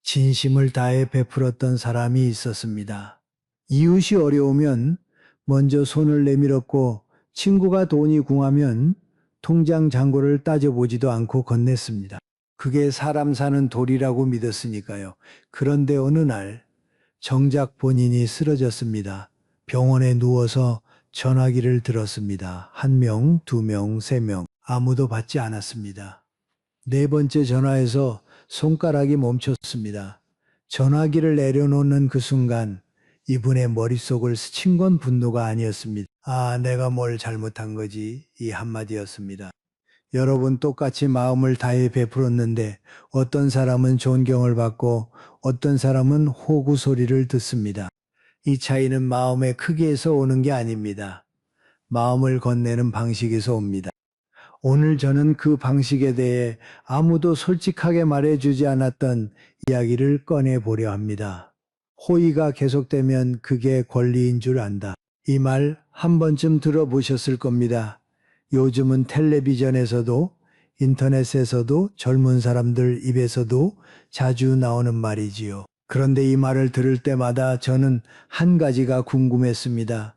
진심을 다해 베풀었던 사람이 있었습니다. 이웃이 어려우면 먼저 손을 내밀었고 친구가 돈이 궁하면 통장 잔고를 따져보지도 않고 건넸습니다. 그게 사람 사는 도리라고 믿었으니까요. 그런데 어느 날 정작 본인이 쓰러졌습니다. 병원에 누워서 전화기를 들었습니다. 한 명, 두 명, 세 명. 아무도 받지 않았습니다. 네 번째 전화에서 손가락이 멈췄습니다. 전화기를 내려놓는 그 순간 이분의 머릿속을 스친 건 분노가 아니었습니다. 아, 내가 뭘 잘못한 거지? 이 한마디였습니다. 여러분 똑같이 마음을 다해 베풀었는데 어떤 사람은 존경을 받고 어떤 사람은 호구 소리를 듣습니다. 이 차이는 마음의 크기에서 오는 게 아닙니다. 마음을 건네는 방식에서 옵니다. 오늘 저는 그 방식에 대해 아무도 솔직하게 말해주지 않았던 이야기를 꺼내보려 합니다. 호의가 계속되면 그게 권리인 줄 안다. 이 말 한 번쯤 들어보셨을 겁니다. 요즘은 텔레비전에서도 인터넷에서도 젊은 사람들 입에서도 자주 나오는 말이지요. 그런데 이 말을 들을 때마다 저는 한 가지가 궁금했습니다.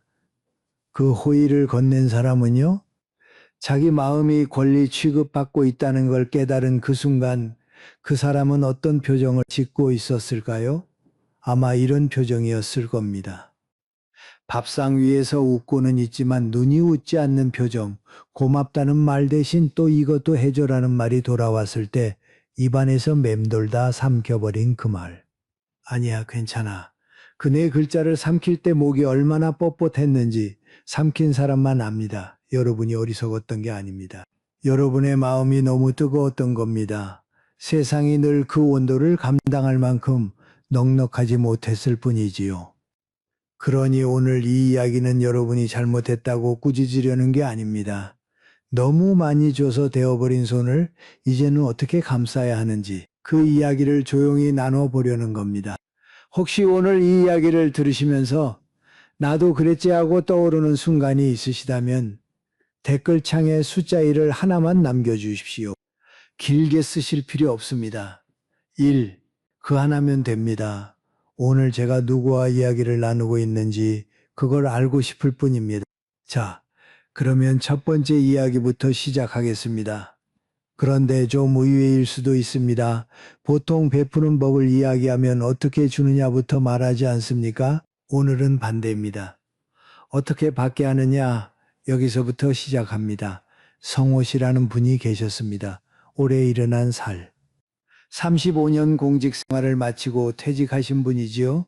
그 호의를 건넨 사람은요? 자기 마음이 권리 취급받고 있다는 걸 깨달은 그 순간 그 사람은 어떤 표정을 짓고 있었을까요? 아마 이런 표정이었을 겁니다. 밥상 위에서 웃고는 있지만 눈이 웃지 않는 표정, 고맙다는 말 대신 또 이것도 해줘라는 말이 돌아왔을 때 입안에서 맴돌다 삼켜버린 그 말. 아니야, 괜찮아. 그 네 글자를 삼킬 때 목이 얼마나 뻣뻣했는지 삼킨 사람만 압니다. 여러분이 어리석었던 게 아닙니다. 여러분의 마음이 너무 뜨거웠던 겁니다. 세상이 늘 그 온도를 감당할 만큼 넉넉하지 못했을 뿐이지요. 그러니 오늘 이 이야기는 여러분이 잘못했다고 꾸짖으려는 게 아닙니다. 너무 많이 줘서 데워버린 손을 이제는 어떻게 감싸야 하는지 그 이야기를 조용히 나눠보려는 겁니다. 혹시 오늘 이 이야기를 들으시면서 나도 그랬지 하고 떠오르는 순간이 있으시다면 댓글창에 숫자 1을 하나만 남겨주십시오. 길게 쓰실 필요 없습니다. 1. 그 하나면 됩니다. 오늘 제가 누구와 이야기를 나누고 있는지 그걸 알고 싶을 뿐입니다. 자, 그러면 첫 번째 이야기부터 시작하겠습니다. 그런데 좀 의외일 수도 있습니다. 보통 베푸는 법을 이야기하면 어떻게 주느냐부터 말하지 않습니까? 오늘은 반대입니다. 어떻게 받게 하느냐? 여기서부터 시작합니다. 성호 씨라는 분이 계셨습니다. 올해 일어난 살. 35년 공직 생활을 마치고 퇴직하신 분이지요.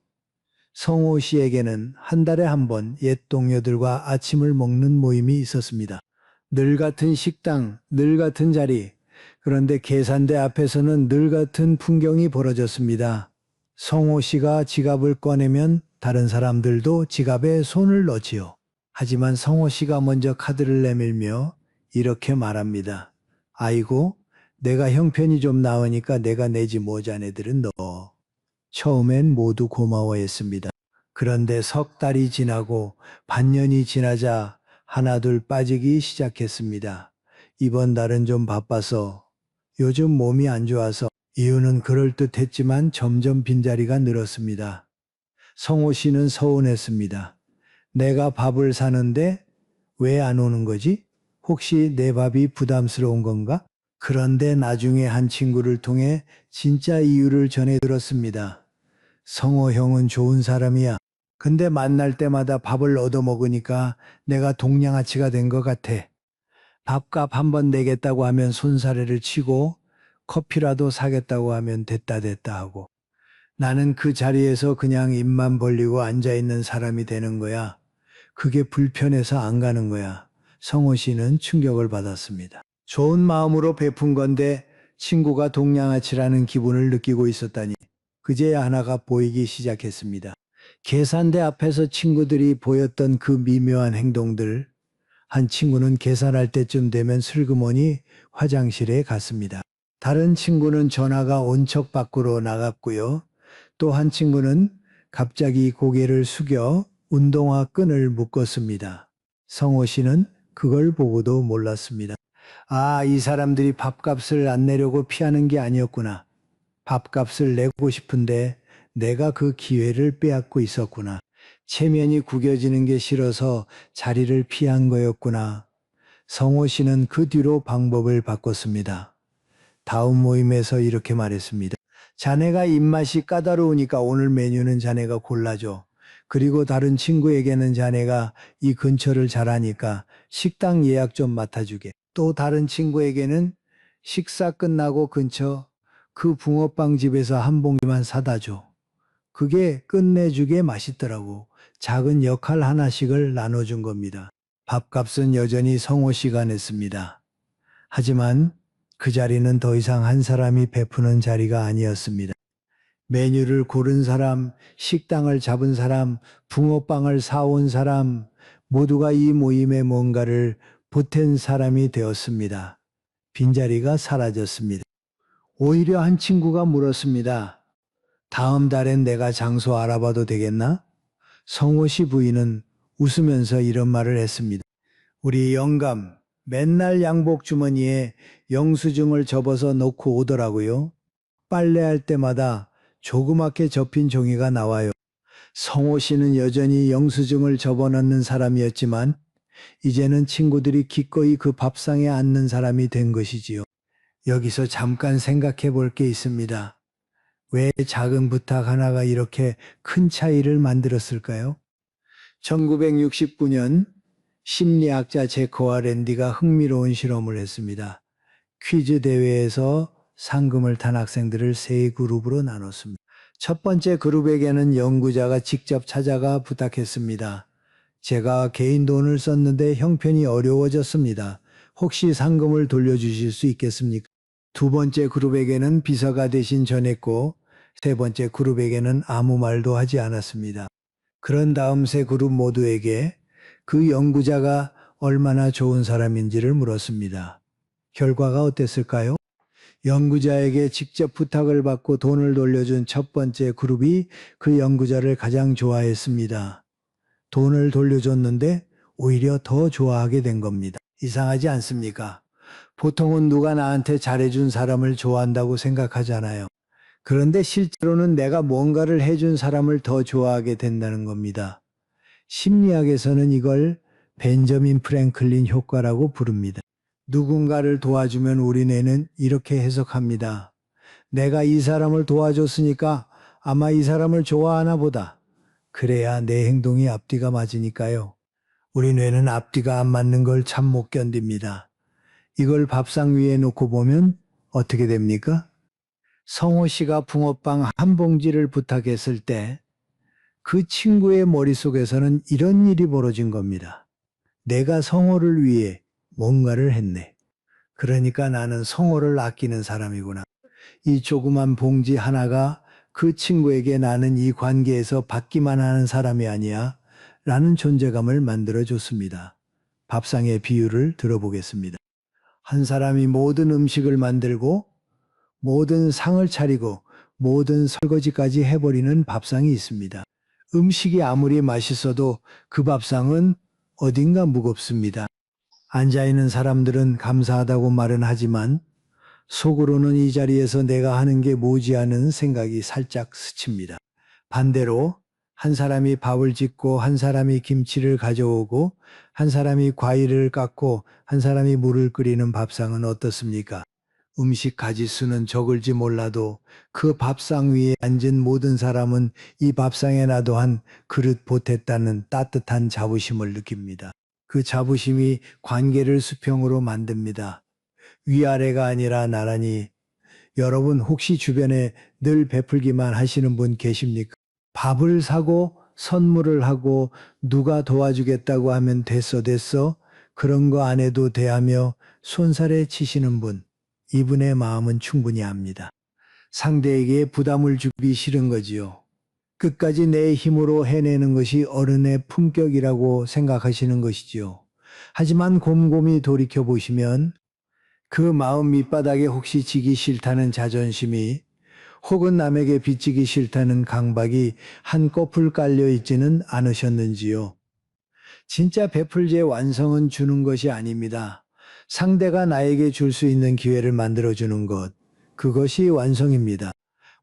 성호 씨에게는 한 달에 한 번 옛 동료들과 아침을 먹는 모임이 있었습니다. 늘 같은 식당, 늘 같은 자리. 그런데 계산대 앞에서는 늘 같은 풍경이 벌어졌습니다. 성호 씨가 지갑을 꺼내면 다른 사람들도 지갑에 손을 넣지요. 하지만 성호 씨가 먼저 카드를 내밀며 이렇게 말합니다. 아이고, 내가 형편이 좀 나으니까 내가 내지 뭐 자네들은 너. 처음엔 모두 고마워했습니다. 그런데 석 달이 지나고 반년이 지나자 하나둘 빠지기 시작했습니다. 이번 달은 좀 바빠서 요즘 몸이 안 좋아서 이유는 그럴듯했지만 점점 빈자리가 늘었습니다. 성호 씨는 서운했습니다. 내가 밥을 사는데 왜 안 오는 거지? 혹시 내 밥이 부담스러운 건가? 그런데 나중에 한 친구를 통해 진짜 이유를 전해 들었습니다. 성호 형은 좋은 사람이야. 근데 만날 때마다 밥을 얻어먹으니까 내가 동양아치가 된 것 같아. 밥값 한 번 내겠다고 하면 손사래를 치고 커피라도 사겠다고 하면 됐다 됐다 하고 나는 그 자리에서 그냥 입만 벌리고 앉아있는 사람이 되는 거야. 그게 불편해서 안 가는 거야. 성호 씨는 충격을 받았습니다. 좋은 마음으로 베푼 건데 친구가 동양아치라는 기분을 느끼고 있었다니 그제야 하나가 보이기 시작했습니다. 계산대 앞에서 친구들이 보였던 그 미묘한 행동들. 한 친구는 계산할 때쯤 되면 슬그머니 화장실에 갔습니다. 다른 친구는 전화가 온 척 밖으로 나갔고요. 또 한 친구는 갑자기 고개를 숙여 운동화 끈을 묶었습니다. 성호 씨는 그걸 보고도 몰랐습니다. 아, 이 사람들이 밥값을 안 내려고 피하는 게 아니었구나. 밥값을 내고 싶은데 내가 그 기회를 빼앗고 있었구나. 체면이 구겨지는 게 싫어서 자리를 피한 거였구나. 성호 씨는 그 뒤로 방법을 바꿨습니다. 다음 모임에서 이렇게 말했습니다. 자네가 입맛이 까다로우니까 오늘 메뉴는 자네가 골라줘. 그리고 다른 친구에게는 자네가 이 근처를 잘 아니까 식당 예약 좀 맡아주게. 또 다른 친구에게는 식사 끝나고 근처 그 붕어빵 집에서 한 봉지만 사다 줘. 그게 끝내주게 맛있더라고. 작은 역할 하나씩을 나눠준 겁니다. 밥값은 여전히 성호 씨가 냈습니다. 하지만 그 자리는 더 이상 한 사람이 베푸는 자리가 아니었습니다. 메뉴를 고른 사람, 식당을 잡은 사람, 붕어빵을 사온 사람, 모두가 이 모임에 뭔가를 보탠 사람이 되었습니다. 빈자리가 사라졌습니다. 오히려 한 친구가 물었습니다. 다음 달엔 내가 장소 알아봐도 되겠나? 성호 씨 부인은 웃으면서 이런 말을 했습니다. 우리 영감, 맨날 양복 주머니에 영수증을 접어서 넣고 오더라고요. 빨래할 때마다 조그맣게 접힌 종이가 나와요. 성호 씨는 여전히 영수증을 접어넣는 사람이었지만 이제는 친구들이 기꺼이 그 밥상에 앉는 사람이 된 것이지요. 여기서 잠깐 생각해 볼 게 있습니다. 왜 작은 부탁 하나가 이렇게 큰 차이를 만들었을까요? 1969년 심리학자 제커와 랜디가 흥미로운 실험을 했습니다. 퀴즈 대회에서 상금을 탄 학생들을 세 그룹으로 나눴습니다. 첫 번째 그룹에게는 연구자가 직접 찾아가 부탁했습니다. 제가 개인 돈을 썼는데 형편이 어려워졌습니다. 혹시 상금을 돌려주실 수 있겠습니까? 두 번째 그룹에게는 비서가 대신 전했고 세 번째 그룹에게는 아무 말도 하지 않았습니다. 그런 다음 세 그룹 모두에게 그 연구자가 얼마나 좋은 사람인지를 물었습니다. 결과가 어땠을까요? 연구자에게 직접 부탁을 받고 돈을 돌려준 첫 번째 그룹이 그 연구자를 가장 좋아했습니다. 돈을 돌려줬는데 오히려 더 좋아하게 된 겁니다. 이상하지 않습니까? 보통은 누가 나한테 잘해준 사람을 좋아한다고 생각하잖아요. 그런데 실제로는 내가 뭔가를 해준 사람을 더 좋아하게 된다는 겁니다. 심리학에서는 이걸 벤저민 프랭클린 효과라고 부릅니다. 누군가를 도와주면 우리 뇌는 이렇게 해석합니다. 내가 이 사람을 도와줬으니까 아마 이 사람을 좋아하나 보다. 그래야 내 행동이 앞뒤가 맞으니까요. 우리 뇌는 앞뒤가 안 맞는 걸 참 못 견딥니다. 이걸 밥상 위에 놓고 보면 어떻게 됩니까? 성호 씨가 붕어빵 한 봉지를 부탁했을 때 그 친구의 머릿속에서는 이런 일이 벌어진 겁니다. 내가 성호를 위해 뭔가를 했네. 그러니까 나는 성호를 아끼는 사람이구나. 이 조그만 봉지 하나가 그 친구에게 나는 이 관계에서 받기만 하는 사람이 아니야 라는 존재감을 만들어줬습니다. 밥상의 비유를 들어보겠습니다. 한 사람이 모든 음식을 만들고 모든 상을 차리고 모든 설거지까지 해버리는 밥상이 있습니다. 음식이 아무리 맛있어도 그 밥상은 어딘가 무겁습니다. 앉아있는 사람들은 감사하다고 말은 하지만 속으로는 이 자리에서 내가 하는 게 뭐지 하는 생각이 살짝 스칩니다. 반대로 한 사람이 밥을 짓고 한 사람이 김치를 가져오고 한 사람이 과일을 깎고 한 사람이 물을 끓이는 밥상은 어떻습니까? 음식 가짓수는 적을지 몰라도 그 밥상 위에 앉은 모든 사람은 이 밥상에 나도 한 그릇 보탰다는 따뜻한 자부심을 느낍니다. 그 자부심이 관계를 수평으로 만듭니다. 위아래가 아니라 나란히. 여러분 혹시 주변에 늘 베풀기만 하시는 분 계십니까? 밥을 사고 선물을 하고 누가 도와주겠다고 하면 됐어 그런 거 안 해도 돼 하며 손살에 치시는 분. 이분의 마음은 충분히 압니다. 상대에게 부담을 주기 싫은 거지요. 끝까지 내 힘으로 해내는 것이 어른의 품격이라고 생각하시는 것이지요. 하지만 곰곰이 돌이켜보시면 그 마음 밑바닥에 혹시 지기 싫다는 자존심이 혹은 남에게 빚지기 싫다는 강박이 한꺼풀 깔려 있지는 않으셨는지요. 진짜 베풀지의 완성은 주는 것이 아닙니다. 상대가 나에게 줄 수 있는 기회를 만들어주는 것, 그것이 완성입니다.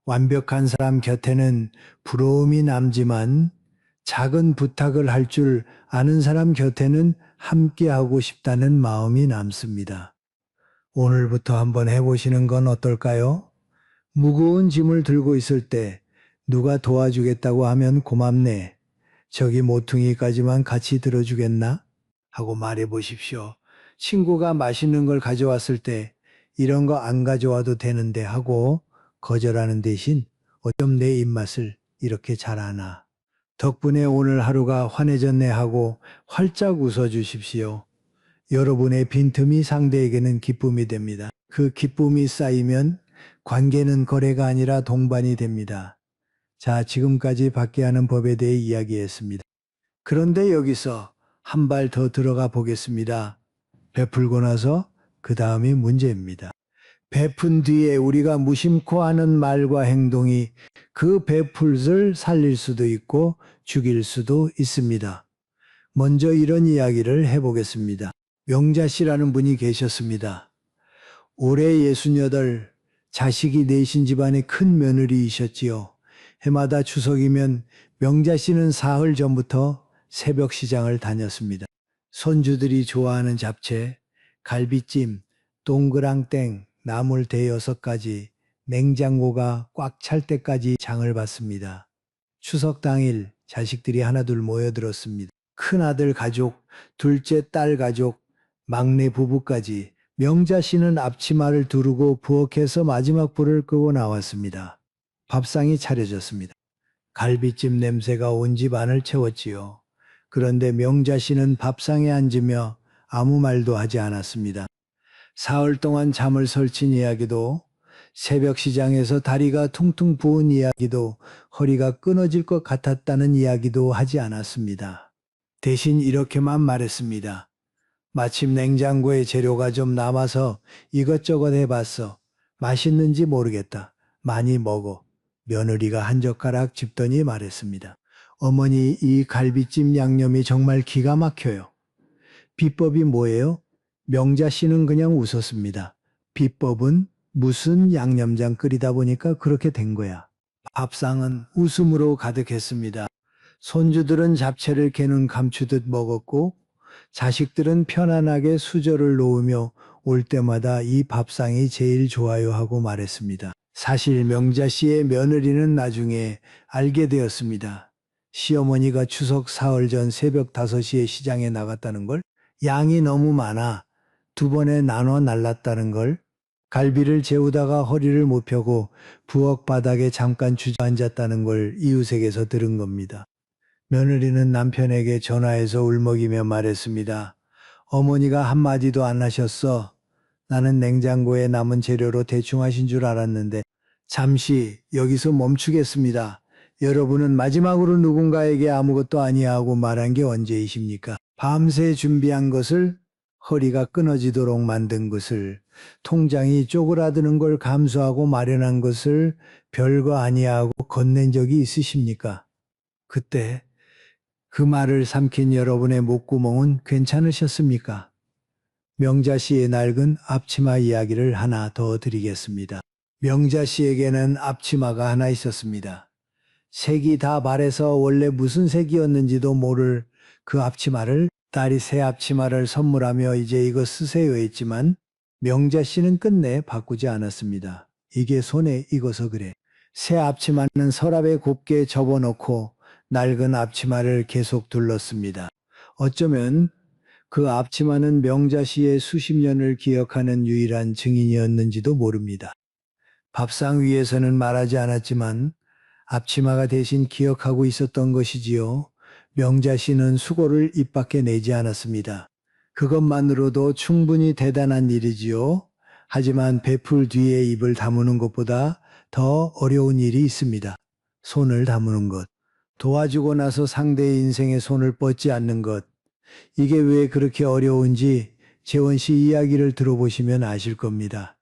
완벽한 사람 곁에는 부러움이 남지만 작은 부탁을 할 줄 아는 사람 곁에는 함께하고 싶다는 마음이 남습니다. 오늘부터 한번 해보시는 건 어떨까요? 무거운 짐을 들고 있을 때 누가 도와주겠다고 하면 고맙네. 저기 모퉁이까지만 같이 들어주겠나? 하고 말해 보십시오. 친구가 맛있는 걸 가져왔을 때 이런 거 안 가져와도 되는데 하고 거절하는 대신 어쩜 내 입맛을 이렇게 잘 아나. 덕분에 오늘 하루가 환해졌네 하고 활짝 웃어 주십시오. 여러분의 빈틈이 상대에게는 기쁨이 됩니다. 그 기쁨이 쌓이면 관계는 거래가 아니라 동반이 됩니다. 자, 지금까지 받게 하는 법에 대해 이야기했습니다. 그런데 여기서 한 발 더 들어가 보겠습니다. 베풀고 나서 그 다음이 문제입니다. 베푼 뒤에 우리가 무심코 하는 말과 행동이 그 베풀을 살릴 수도 있고 죽일 수도 있습니다. 먼저 이런 이야기를 해보겠습니다. 명자 씨라는 분이 계셨습니다. 올해 68, 자식이 넷인 집안의 큰 며느리이셨지요. 해마다 추석이면 명자 씨는 사흘 전부터 새벽 시장을 다녔습니다. 손주들이 좋아하는 잡채, 갈비찜, 동그랑땡, 나물 대여섯 가지, 냉장고가 꽉 찰 때까지 장을 봤습니다. 추석 당일 자식들이 하나둘 모여들었습니다. 큰아들 가족, 둘째 딸 가족, 막내 부부까지 명자 씨는 앞치마를 두르고 부엌에서 마지막 불을 끄고 나왔습니다. 밥상이 차려졌습니다. 갈비찜 냄새가 온 집 안을 채웠지요. 그런데 명자 씨는 밥상에 앉으며 아무 말도 하지 않았습니다. 사흘 동안 잠을 설친 이야기도, 새벽 시장에서 다리가 퉁퉁 부은 이야기도, 허리가 끊어질 것 같았다는 이야기도 하지 않았습니다. 대신 이렇게만 말했습니다. 마침 냉장고에 재료가 좀 남아서 이것저것 해봤어. 맛있는지 모르겠다. 많이 먹어. 며느리가 한 젓가락 집더니 말했습니다. 어머니, 이 갈비찜 양념이 정말 기가 막혀요. 비법이 뭐예요? 명자 씨는 그냥 웃었습니다. 비법은 무슨 양념장 끓이다 보니까 그렇게 된 거야. 밥상은 웃음으로 가득했습니다. 손주들은 잡채를 개눈 감추듯 먹었고 자식들은 편안하게 수저를 놓으며 올 때마다 이 밥상이 제일 좋아요 하고 말했습니다. 사실 명자 씨의 며느리는 나중에 알게 되었습니다. 시어머니가 추석 사흘 전 새벽 5시에 시장에 나갔다는 걸, 양이 너무 많아 두 번에 나눠 날랐다는 걸, 갈비를 재우다가 허리를 못 펴고 부엌 바닥에 잠깐 주저앉았다는 걸 이웃에게서 들은 겁니다. 며느리는 남편에게 전화해서 울먹이며 말했습니다. 어머니가 한마디도 안 하셨어. 나는 냉장고에 남은 재료로 대충 하신 줄 알았는데. 잠시 여기서 멈추겠습니다. 여러분은 마지막으로 누군가에게 아무것도 아니하고 말한 게 언제이십니까? 밤새 준비한 것을, 허리가 끊어지도록 만든 것을, 통장이 쪼그라드는 걸 감수하고 마련한 것을 별거 아니하고 건넨 적이 있으십니까? 그때 그 말을 삼킨 여러분의 목구멍은 괜찮으셨습니까? 명자 씨의 낡은 앞치마 이야기를 하나 더 드리겠습니다. 명자 씨에게는 앞치마가 하나 있었습니다. 색이 다 발해서 원래 무슨 색이었는지도 모를 그 앞치마를 딸이 새 앞치마를 선물하며 이제 이거 쓰세요 했지만 명자 씨는 끝내 바꾸지 않았습니다. 이게 손에 익어서 그래. 새 앞치마는 서랍에 곱게 접어놓고 낡은 앞치마를 계속 둘렀습니다. 어쩌면 그 앞치마는 명자 씨의 수십 년을 기억하는 유일한 증인이었는지도 모릅니다. 밥상 위에서는 말하지 않았지만 앞치마가 대신 기억하고 있었던 것이지요. 명자 씨는 수고를 입 밖에 내지 않았습니다. 그것만으로도 충분히 대단한 일이지요. 하지만 베풀 뒤에 입을 다무는 것보다 더 어려운 일이 있습니다. 손을 다무는 것. 도와주고 나서 상대의 인생에 손을 뻗지 않는 것. 이게 왜 그렇게 어려운지 재원 씨 이야기를 들어보시면 아실 겁니다.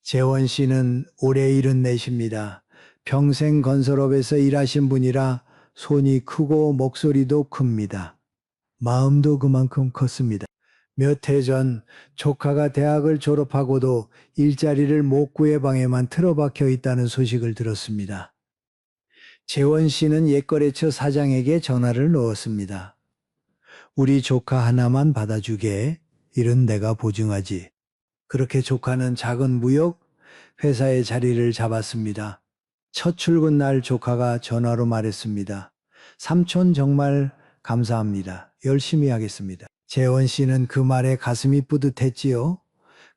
재원 씨는 올해 74입니다. 평생 건설업에서 일하신 분이라 손이 크고 목소리도 큽니다. 마음도 그만큼 컸습니다. 몇 해 전 조카가 대학을 졸업하고도 일자리를 못 구해 방에만 틀어박혀 있다는 소식을 들었습니다. 재원 씨는 옛거래처 사장에게 전화를 넣었습니다. 우리 조카 하나만 받아주게. 일은 내가 보증하지. 그렇게 조카는 작은 무역 회사의 자리를 잡았습니다. 첫 출근 날 조카가 전화로 말했습니다. 삼촌 정말 감사합니다. 열심히 하겠습니다. 재원 씨는 그 말에 가슴이 뿌듯했지요.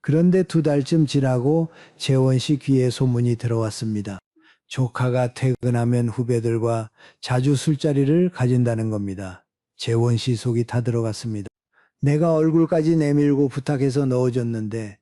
그런데 2달쯤 지나고 재원 씨 귀에 소문이 들어왔습니다. 조카가 퇴근하면 후배들과 자주 술자리를 가진다는 겁니다. 재원 씨 속이 타들어갔습니다. 내가 얼굴까지 내밀고 부탁해서 넣어줬는데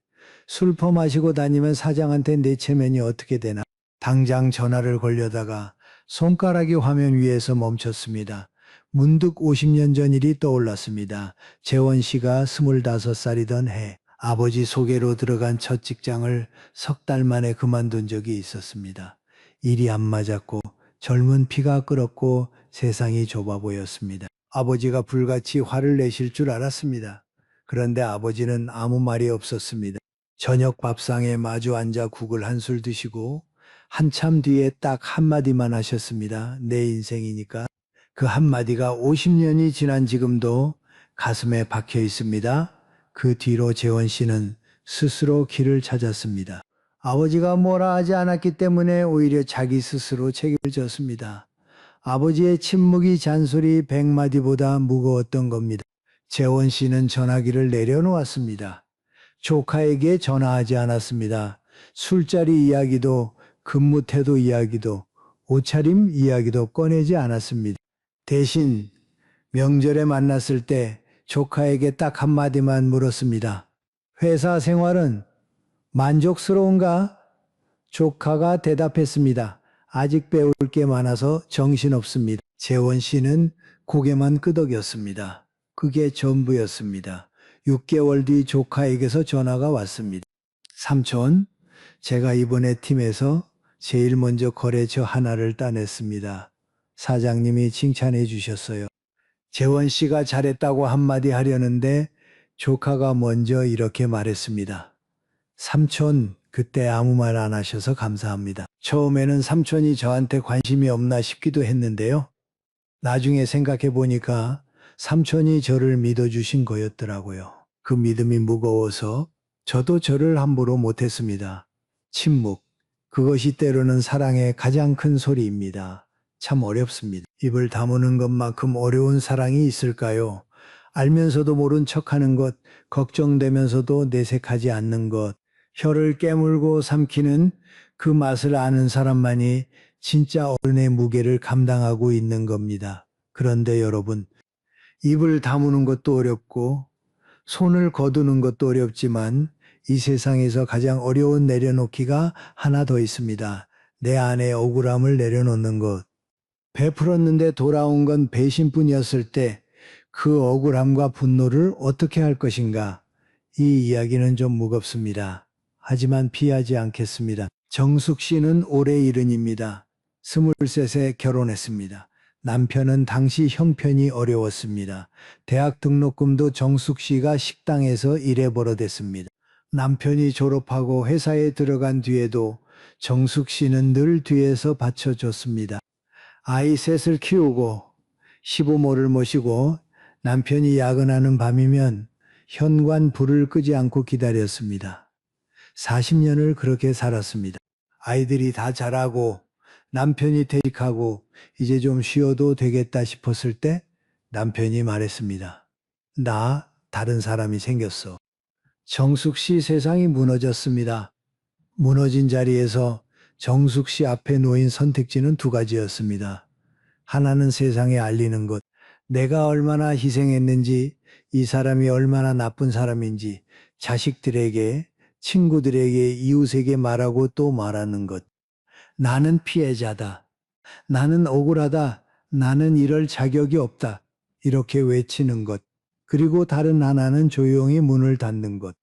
술 퍼마시고 다니면 사장한테 내 체면이 어떻게 되나. 당장 전화를 걸려다가 손가락이 화면 위에서 멈췄습니다. 문득 50년 전 일이 떠올랐습니다. 재원 씨가 25살이던 해 아버지 소개로 들어간 첫 직장을 3달 만에 그만둔 적이 있었습니다. 일이 안 맞았고 젊은 피가 끓었고 세상이 좁아 보였습니다. 아버지가 불같이 화를 내실 줄 알았습니다. 그런데 아버지는 아무 말이 없었습니다. 저녁 밥상에 마주 앉아 국을 한술 드시고 한참 뒤에 딱 한마디만 하셨습니다. 내 인생이니까. 그 한마디가 50년이 지난 지금도 가슴에 박혀 있습니다. 그 뒤로 재원 씨는 스스로 길을 찾았습니다. 아버지가 뭐라 하지 않았기 때문에 오히려 자기 스스로 책임을 졌습니다. 아버지의 침묵이 잔소리 100마디보다 무거웠던 겁니다. 재원 씨는 전화기를 내려놓았습니다. 조카에게 전화하지 않았습니다. 술자리 이야기도 근무 태도 이야기도 옷차림 이야기도 꺼내지 않았습니다. 대신 명절에 만났을 때 조카에게 딱 한마디만 물었습니다. 회사 생활은 만족스러운가? 조카가 대답했습니다. 아직 배울 게 많아서 정신없습니다. 재원 씨는 고개만 끄덕였습니다. 그게 전부였습니다. 6개월 뒤 조카에게서 전화가 왔습니다. 삼촌, 제가 이번에 팀에서 제일 먼저 거래처 하나를 따냈습니다. 사장님이 칭찬해 주셨어요. 재원 씨가 잘했다고 한마디 하려는데 조카가 먼저 이렇게 말했습니다. 삼촌, 그때 아무 말 안 하셔서 감사합니다. 처음에는 삼촌이 저한테 관심이 없나 싶기도 했는데요. 나중에 생각해 보니까 삼촌이 저를 믿어주신 거였더라고요. 그 믿음이 무거워서 저도 저를 함부로 못했습니다. 침묵. 그것이 때로는 사랑의 가장 큰 소리입니다. 참 어렵습니다. 입을 다무는 것만큼 어려운 사랑이 있을까요? 알면서도 모른 척하는 것, 걱정되면서도 내색하지 않는 것, 혀를 깨물고 삼키는 그 맛을 아는 사람만이 진짜 어른의 무게를 감당하고 있는 겁니다. 그런데 여러분, 입을 다무는 것도 어렵고 손을 거두는 것도 어렵지만 이 세상에서 가장 어려운 내려놓기가 하나 더 있습니다. 내 안에 억울함을 내려놓는 것. 베풀었는데 돌아온 건 배신뿐이었을 때 그 억울함과 분노를 어떻게 할 것인가? 이 이야기는 좀 무겁습니다. 하지만 피하지 않겠습니다. 정숙 씨는 올해 70입니다. 23세 결혼했습니다. 남편은 당시 형편이 어려웠습니다. 대학 등록금도 정숙 씨가 식당에서 일해 벌어댔습니다. 남편이 졸업하고 회사에 들어간 뒤에도 정숙 씨는 늘 뒤에서 받쳐줬습니다. 아이 셋을 키우고 시부모를 모시고 남편이 야근하는 밤이면 현관 불을 끄지 않고 기다렸습니다. 40년을 그렇게 살았습니다. 아이들이 다 자라고 남편이 퇴직하고 이제 좀 쉬어도 되겠다 싶었을 때 남편이 말했습니다. 나 다른 사람이 생겼어. 정숙 씨 세상이 무너졌습니다. 무너진 자리에서 정숙 씨 앞에 놓인 선택지는 2가지였습니다. 하나는 세상에 알리는 것, 내가 얼마나 희생했는지, 이 사람이 얼마나 나쁜 사람인지 자식들에게, 친구들에게, 이웃에게 말하고 또 말하는 것. 나는 피해자다. 나는 억울하다. 나는 이럴 자격이 없다. 이렇게 외치는 것. 그리고 다른 하나는 조용히 문을 닫는 것.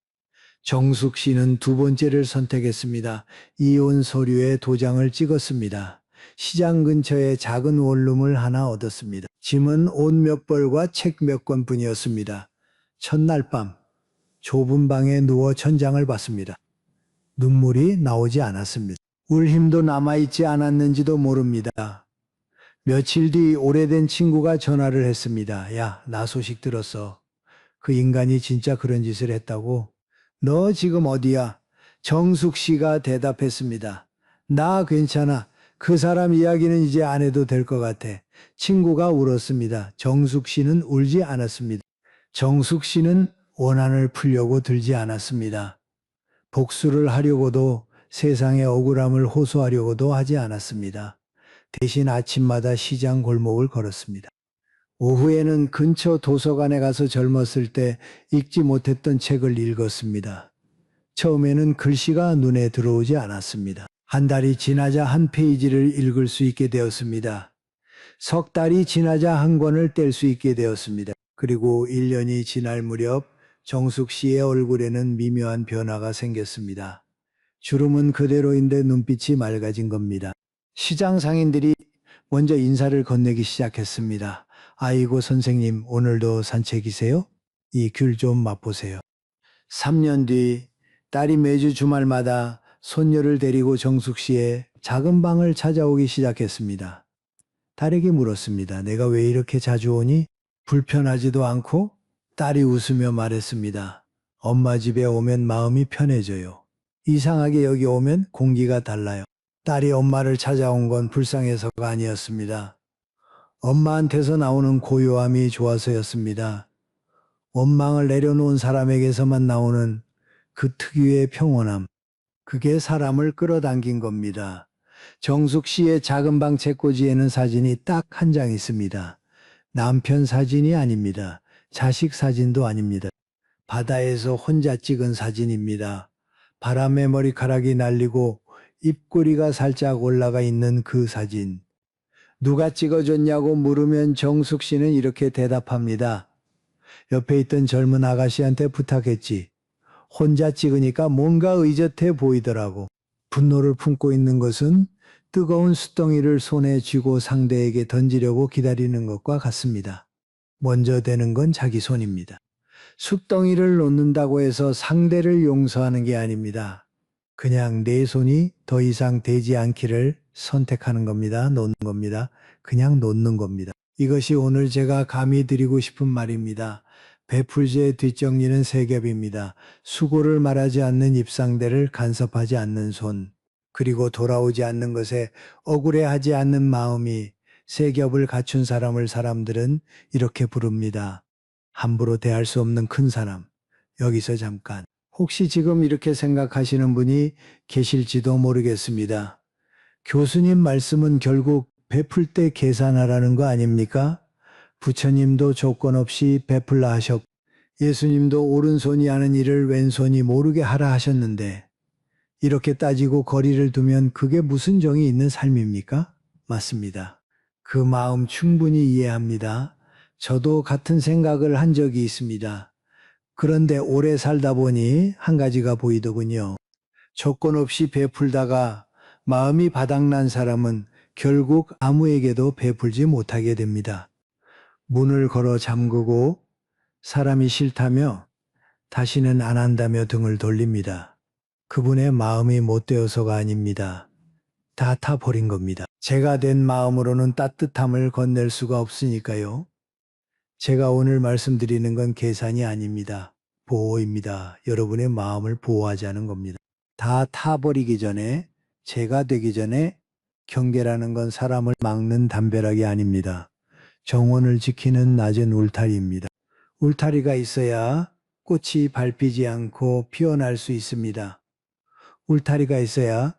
정숙 씨는 2번째를 선택했습니다. 이혼 서류에 도장을 찍었습니다. 시장 근처에 작은 원룸을 하나 얻었습니다. 짐은 옷 몇 벌과 책 몇 권뿐이었습니다. 첫날 밤 좁은 방에 누워 천장을 봤습니다. 눈물이 나오지 않았습니다. 울 힘도 남아있지 않았는지도 모릅니다. 며칠 뒤 오래된 친구가 전화를 했습니다. 야, 나 소식 들었어. 그 인간이 진짜 그런 짓을 했다고? 너 지금 어디야? 정숙 씨가 대답했습니다. 나 괜찮아. 그 사람 이야기는 이제 안 해도 될 것 같아. 친구가 울었습니다. 정숙 씨는 울지 않았습니다. 정숙 씨는 원한을 풀려고 들지 않았습니다. 복수를 하려고도 세상의 억울함을 호소하려고도 하지 않았습니다. 대신 아침마다 시장 골목을 걸었습니다. 오후에는 근처 도서관에 가서 젊었을 때 읽지 못했던 책을 읽었습니다. 처음에는 글씨가 눈에 들어오지 않았습니다. 한 달이 지나자 한 페이지를 읽을 수 있게 되었습니다. 석 달이 지나자 한 권을 뗄 수 있게 되었습니다. 그리고 1년이 지날 무렵 정숙 씨의 얼굴에는 미묘한 변화가 생겼습니다. 주름은 그대로인데 눈빛이 맑아진 겁니다. 시장 상인들이 먼저 인사를 건네기 시작했습니다. 아이고 선생님, 오늘도 산책이세요? 이 귤 좀 맛보세요. 3년 뒤 딸이 매주 주말마다 손녀를 데리고 정숙 씨의 작은 방을 찾아오기 시작했습니다. 딸에게 물었습니다. 내가 왜 이렇게 자주 오니? 불편하지도 않고? 딸이 웃으며 말했습니다. 엄마 집에 오면 마음이 편해져요. 이상하게 여기 오면 공기가 달라요. 딸이 엄마를 찾아온 건 불쌍해서가 아니었습니다. 엄마한테서 나오는 고요함이 좋아서였습니다. 원망을 내려놓은 사람에게서만 나오는 그 특유의 평온함, 그게 사람을 끌어당긴 겁니다. 정숙 씨의 작은 방 책꽂이에는 사진이 딱 한 장 있습니다. 남편 사진이 아닙니다. 자식 사진도 아닙니다. 바다에서 혼자 찍은 사진입니다. 바람에 머리카락이 날리고 입꼬리가 살짝 올라가 있는 그 사진. 누가 찍어줬냐고 물으면 정숙 씨는 이렇게 대답합니다. 옆에 있던 젊은 아가씨한테 부탁했지. 혼자 찍으니까 뭔가 의젓해 보이더라고. 분노를 품고 있는 것은 뜨거운 숯덩이를 손에 쥐고 상대에게 던지려고 기다리는 것과 같습니다. 먼저 되는 건 자기 손입니다. 숯덩이를 놓는다고 해서 상대를 용서하는 게 아닙니다. 그냥 내 손이 더 이상 되지 않기를 선택하는 겁니다. 놓는 겁니다. 그냥 놓는 겁니다. 이것이 오늘 제가 감히 드리고 싶은 말입니다. 베풀지의 뒷정리는 세 겹입니다. 수고를 말하지 않는 입상대를 간섭하지 않는 손, 그리고 돌아오지 않는 것에 억울해하지 않는 마음이 세 겹을 갖춘 사람을 사람들은 이렇게 부릅니다. 함부로 대할 수 없는 큰 사람. 여기서 잠깐. 혹시 지금 이렇게 생각하시는 분이 계실지도 모르겠습니다. 교수님 말씀은 결국 베풀 때 계산하라는 거 아닙니까? 부처님도 조건 없이 베풀라 하셨고 예수님도 오른손이 하는 일을 왼손이 모르게 하라 하셨는데 이렇게 따지고 거리를 두면 그게 무슨 정이 있는 삶입니까? 맞습니다. 그 마음 충분히 이해합니다. 저도 같은 생각을 한 적이 있습니다. 그런데 오래 살다 보니 한 가지가 보이더군요. 조건 없이 베풀다가 마음이 바닥난 사람은 결국 아무에게도 베풀지 못하게 됩니다. 문을 걸어 잠그고 사람이 싫다며 다시는 안 한다며 등을 돌립니다. 그분의 마음이 못되어서가 아닙니다. 다 타버린 겁니다. 제가 된 마음으로는 따뜻함을 건넬 수가 없으니까요. 제가 오늘 말씀드리는 건 계산이 아닙니다. 보호입니다. 여러분의 마음을 보호하자는 겁니다. 다 타버리기 전에, 제가 되기 전에 경계라는 건 사람을 막는 담벼락이 아닙니다. 정원을 지키는 낮은 울타리입니다. 울타리가 있어야 꽃이 밟히지 않고 피어날 수 있습니다. 울타리가 있어야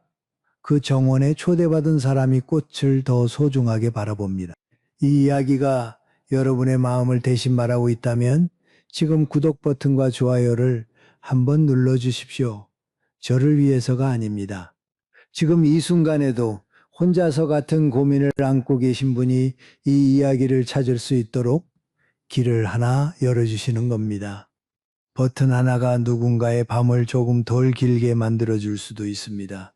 그 정원에 초대받은 사람이 꽃을 더 소중하게 바라봅니다. 이 이야기가 여러분의 마음을 대신 말하고 있다면 지금 구독 버튼과 좋아요를 한번 눌러주십시오. 저를 위해서가 아닙니다. 지금 이 순간에도 혼자서 같은 고민을 안고 계신 분이 이 이야기를 찾을 수 있도록 길을 하나 열어주시는 겁니다. 버튼 하나가 누군가의 밤을 조금 덜 길게 만들어줄 수도 있습니다.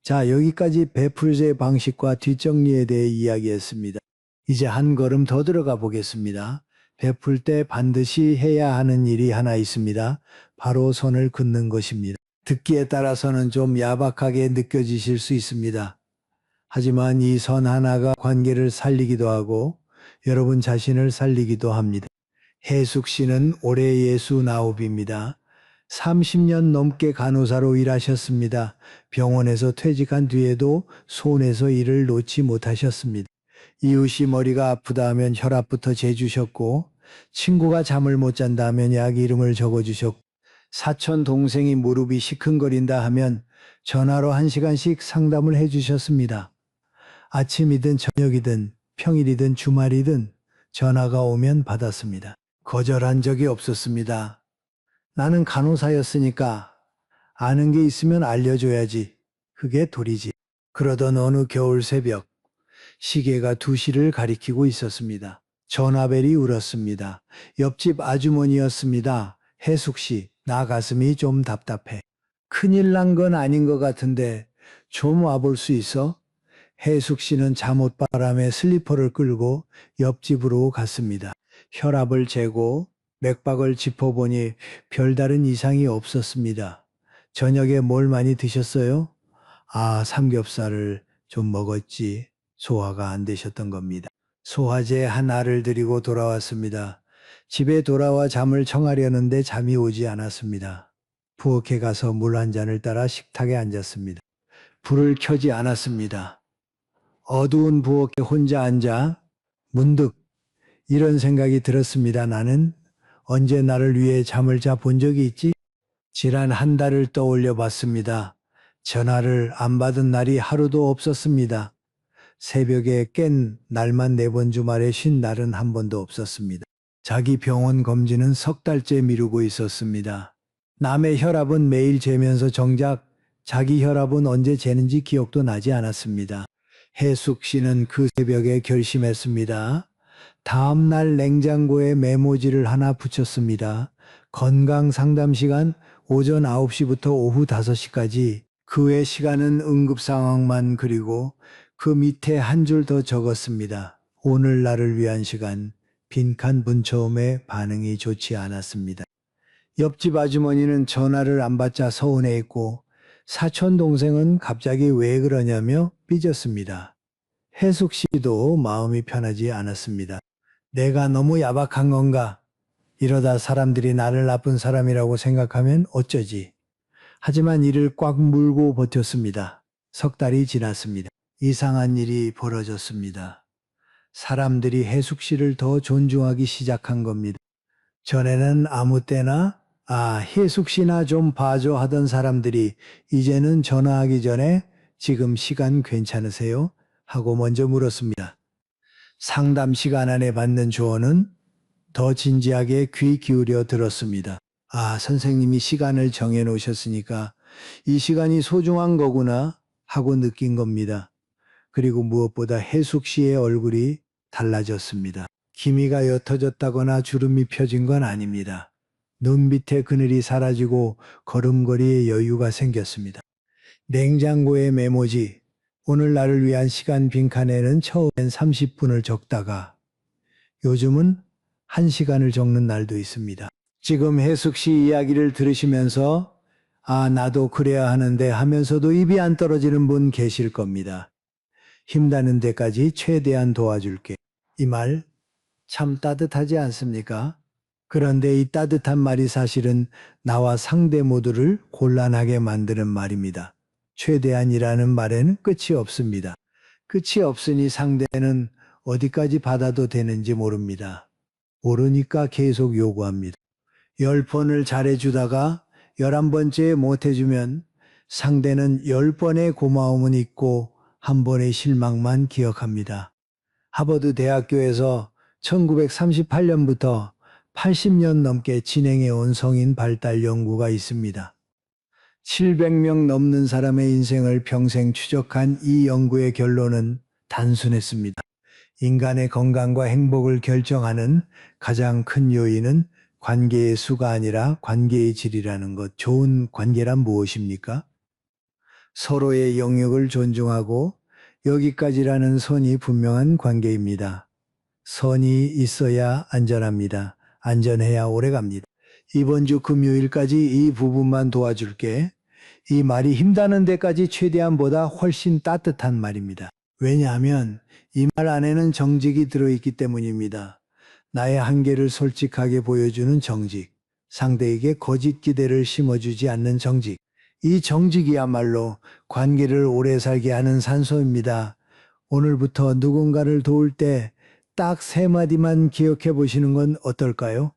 자, 여기까지 베풀제 방식과 뒷정리에 대해 이야기했습니다. 이제 한 걸음 더 들어가 보겠습니다. 베풀 때 반드시 해야 하는 일이 하나 있습니다. 바로 선을 긋는 것입니다. 듣기에 따라서는 좀 야박하게 느껴지실 수 있습니다. 하지만 이 선 하나가 관계를 살리기도 하고 여러분 자신을 살리기도 합니다. 해숙 씨는 올해 69입니다. 30년 넘게 간호사로 일하셨습니다. 병원에서 퇴직한 뒤에도 손에서 일을 놓지 못하셨습니다. 이웃이 머리가 아프다 하면 혈압부터 재주셨고, 친구가 잠을 못 잔다 하면 약 이름을 적어주셨고, 사촌 동생이 무릎이 시큰거린다 하면 전화로 1시간씩 상담을 해주셨습니다. 아침이든 저녁이든 평일이든 주말이든 전화가 오면 받았습니다. 거절한 적이 없었습니다. 나는 간호사였으니까 아는 게 있으면 알려줘야지. 그게 도리지. 그러던 어느 겨울 새벽, 시계가 2시를 가리키고 있었습니다. 전화벨이 울었습니다. 옆집 아주머니였습니다. 해숙 씨, 나 가슴이 좀 답답해. 큰일 난 건 아닌 것 같은데 좀 와볼 수 있어? 해숙 씨는 잠옷바람에 슬리퍼를 끌고 옆집으로 갔습니다. 혈압을 재고 맥박을 짚어보니 별다른 이상이 없었습니다. 저녁에 뭘 많이 드셨어요? 아, 삼겹살을 좀 먹었지. 소화가 안 되셨던 겁니다. 소화제 하나를 드리고 돌아왔습니다. 집에 돌아와 잠을 청하려는데 잠이 오지 않았습니다. 부엌에 가서 물 한 잔을 따라 식탁에 앉았습니다. 불을 켜지 않았습니다. 어두운 부엌에 혼자 앉아 문득 이런 생각이 들었습니다. 나는 언제 나를 위해 잠을 자 본 적이 있지? 지난 한 달을 떠올려 봤습니다. 전화를 안 받은 날이 하루도 없었습니다. 새벽에 깬 날만 4번, 주말에 쉰 날은 한 번도 없었습니다. 자기 병원 검진은 3달째 미루고 있었습니다. 남의 혈압은 매일 재면서 정작 자기 혈압은 언제 재는지 기억도 나지 않았습니다. 해숙 씨는 그 새벽에 결심했습니다. 다음 날 냉장고에 메모지를 하나 붙였습니다. 건강 상담 시간 오전 9시부터 오후 5시까지. 그 외 시간은 응급 상황만, 그리고 그 밑에 한 줄 더 적었습니다. 오늘 나를 위한 시간. 빈칸 문처음에 반응이 좋지 않았습니다. 옆집 아주머니는 전화를 안 받자 서운해했고, 사촌 동생은 갑자기 왜 그러냐며 삐졌습니다. 해숙 씨도 마음이 편하지 않았습니다. 내가 너무 야박한 건가? 이러다 사람들이 나를 나쁜 사람이라고 생각하면 어쩌지? 하지만 이를 꽉 물고 버텼습니다. 3달이 지났습니다. 이상한 일이 벌어졌습니다. 사람들이 해숙 씨를 더 존중하기 시작한 겁니다. 전에는 아무 때나 해숙 씨나 좀 봐줘 하던 사람들이 이제는 전화하기 전에 지금 시간 괜찮으세요? 하고 먼저 물었습니다. 상담 시간 안에 받는 조언은 더 진지하게 귀 기울여 들었습니다. 아, 선생님이 시간을 정해 놓으셨으니까 이 시간이 소중한 거구나 하고 느낀 겁니다. 그리고 무엇보다 해숙 씨의 얼굴이 달라졌습니다. 기미가 옅어졌다거나 주름이 펴진 건 아닙니다. 눈밑의 그늘이 사라지고 걸음걸이에 여유가 생겼습니다. 냉장고의 메모지, 오늘 나를 위한 시간 빈칸에는 처음엔 30분을 적다가 요즘은 1시간을 적는 날도 있습니다. 지금 해숙 씨 이야기를 들으시면서 나도 그래야 하는데 하면서도 입이 안 떨어지는 분 계실 겁니다. 힘닿는 데까지 최대한 도와줄게. 이 말 참 따뜻하지 않습니까? 그런데 이 따뜻한 말이 사실은 나와 상대 모두를 곤란하게 만드는 말입니다. 최대한이라는 말에는 끝이 없습니다. 끝이 없으니 상대는 어디까지 받아도 되는지 모릅니다. 모르니까 계속 요구합니다. 10번을 잘해주다가 11번째에 못해주면 상대는 10번의 고마움은 잊고 한 번의 실망만 기억합니다. 하버드 대학교에서 1938년부터 80년 넘게 진행해온 성인 발달 연구가 있습니다. 700명 넘는 사람의 인생을 평생 추적한 이 연구의 결론은 단순했습니다. 인간의 건강과 행복을 결정하는 가장 큰 요인은 관계의 수가 아니라 관계의 질이라는 것. 좋은 관계란 무엇입니까? 서로의 영역을 존중하고 여기까지라는 선이 분명한 관계입니다. 선이 있어야 안전합니다. 안전해야 오래갑니다. 이번 주 금요일까지 이 부분만 도와줄게. 이 말이 힘다는 데까지 최대한보다 훨씬 따뜻한 말입니다. 왜냐하면 이 말 안에는 정직이 들어있기 때문입니다. 나의 한계를 솔직하게 보여주는 정직, 상대에게 거짓 기대를 심어주지 않는 정직. 이 정직이야말로 관계를 오래 살게 하는 산소입니다. 오늘부터 누군가를 도울 때 딱 세 마디만 기억해 보시는 건 어떨까요?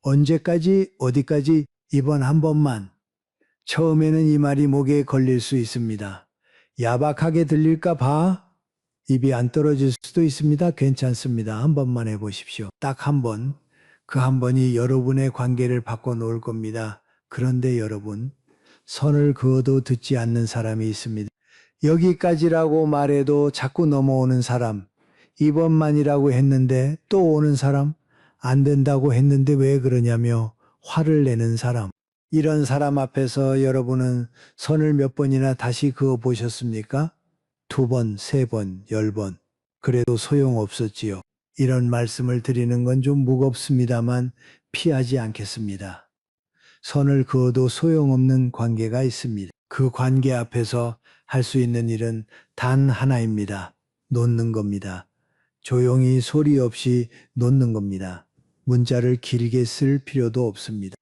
언제까지, 어디까지, 이번 한 번만. 처음에는 이 말이 목에 걸릴 수 있습니다. 야박하게 들릴까 봐 입이 안 떨어질 수도 있습니다. 괜찮습니다. 한 번만 해보십시오. 딱 한 번. 그 한 번이 여러분의 관계를 바꿔놓을 겁니다. 그런데 여러분, 선을 그어도 듣지 않는 사람이 있습니다. 여기까지라고 말해도 자꾸 넘어오는 사람, 이번만이라고 했는데 또 오는 사람, 안 된다고 했는데 왜 그러냐며 화를 내는 사람. 이런 사람 앞에서 여러분은 선을 몇 번이나 다시 그어 보셨습니까? 2번, 3번, 10번. 그래도 소용없었지요. 이런 말씀을 드리는 건 좀 무겁습니다만 피하지 않겠습니다. 선을 그어도 소용없는 관계가 있습니다. 그 관계 앞에서 할 수 있는 일은 단 하나입니다. 놓는 겁니다. 조용히 소리 없이 놓는 겁니다. 문자를 길게 쓸 필요도 없습니다.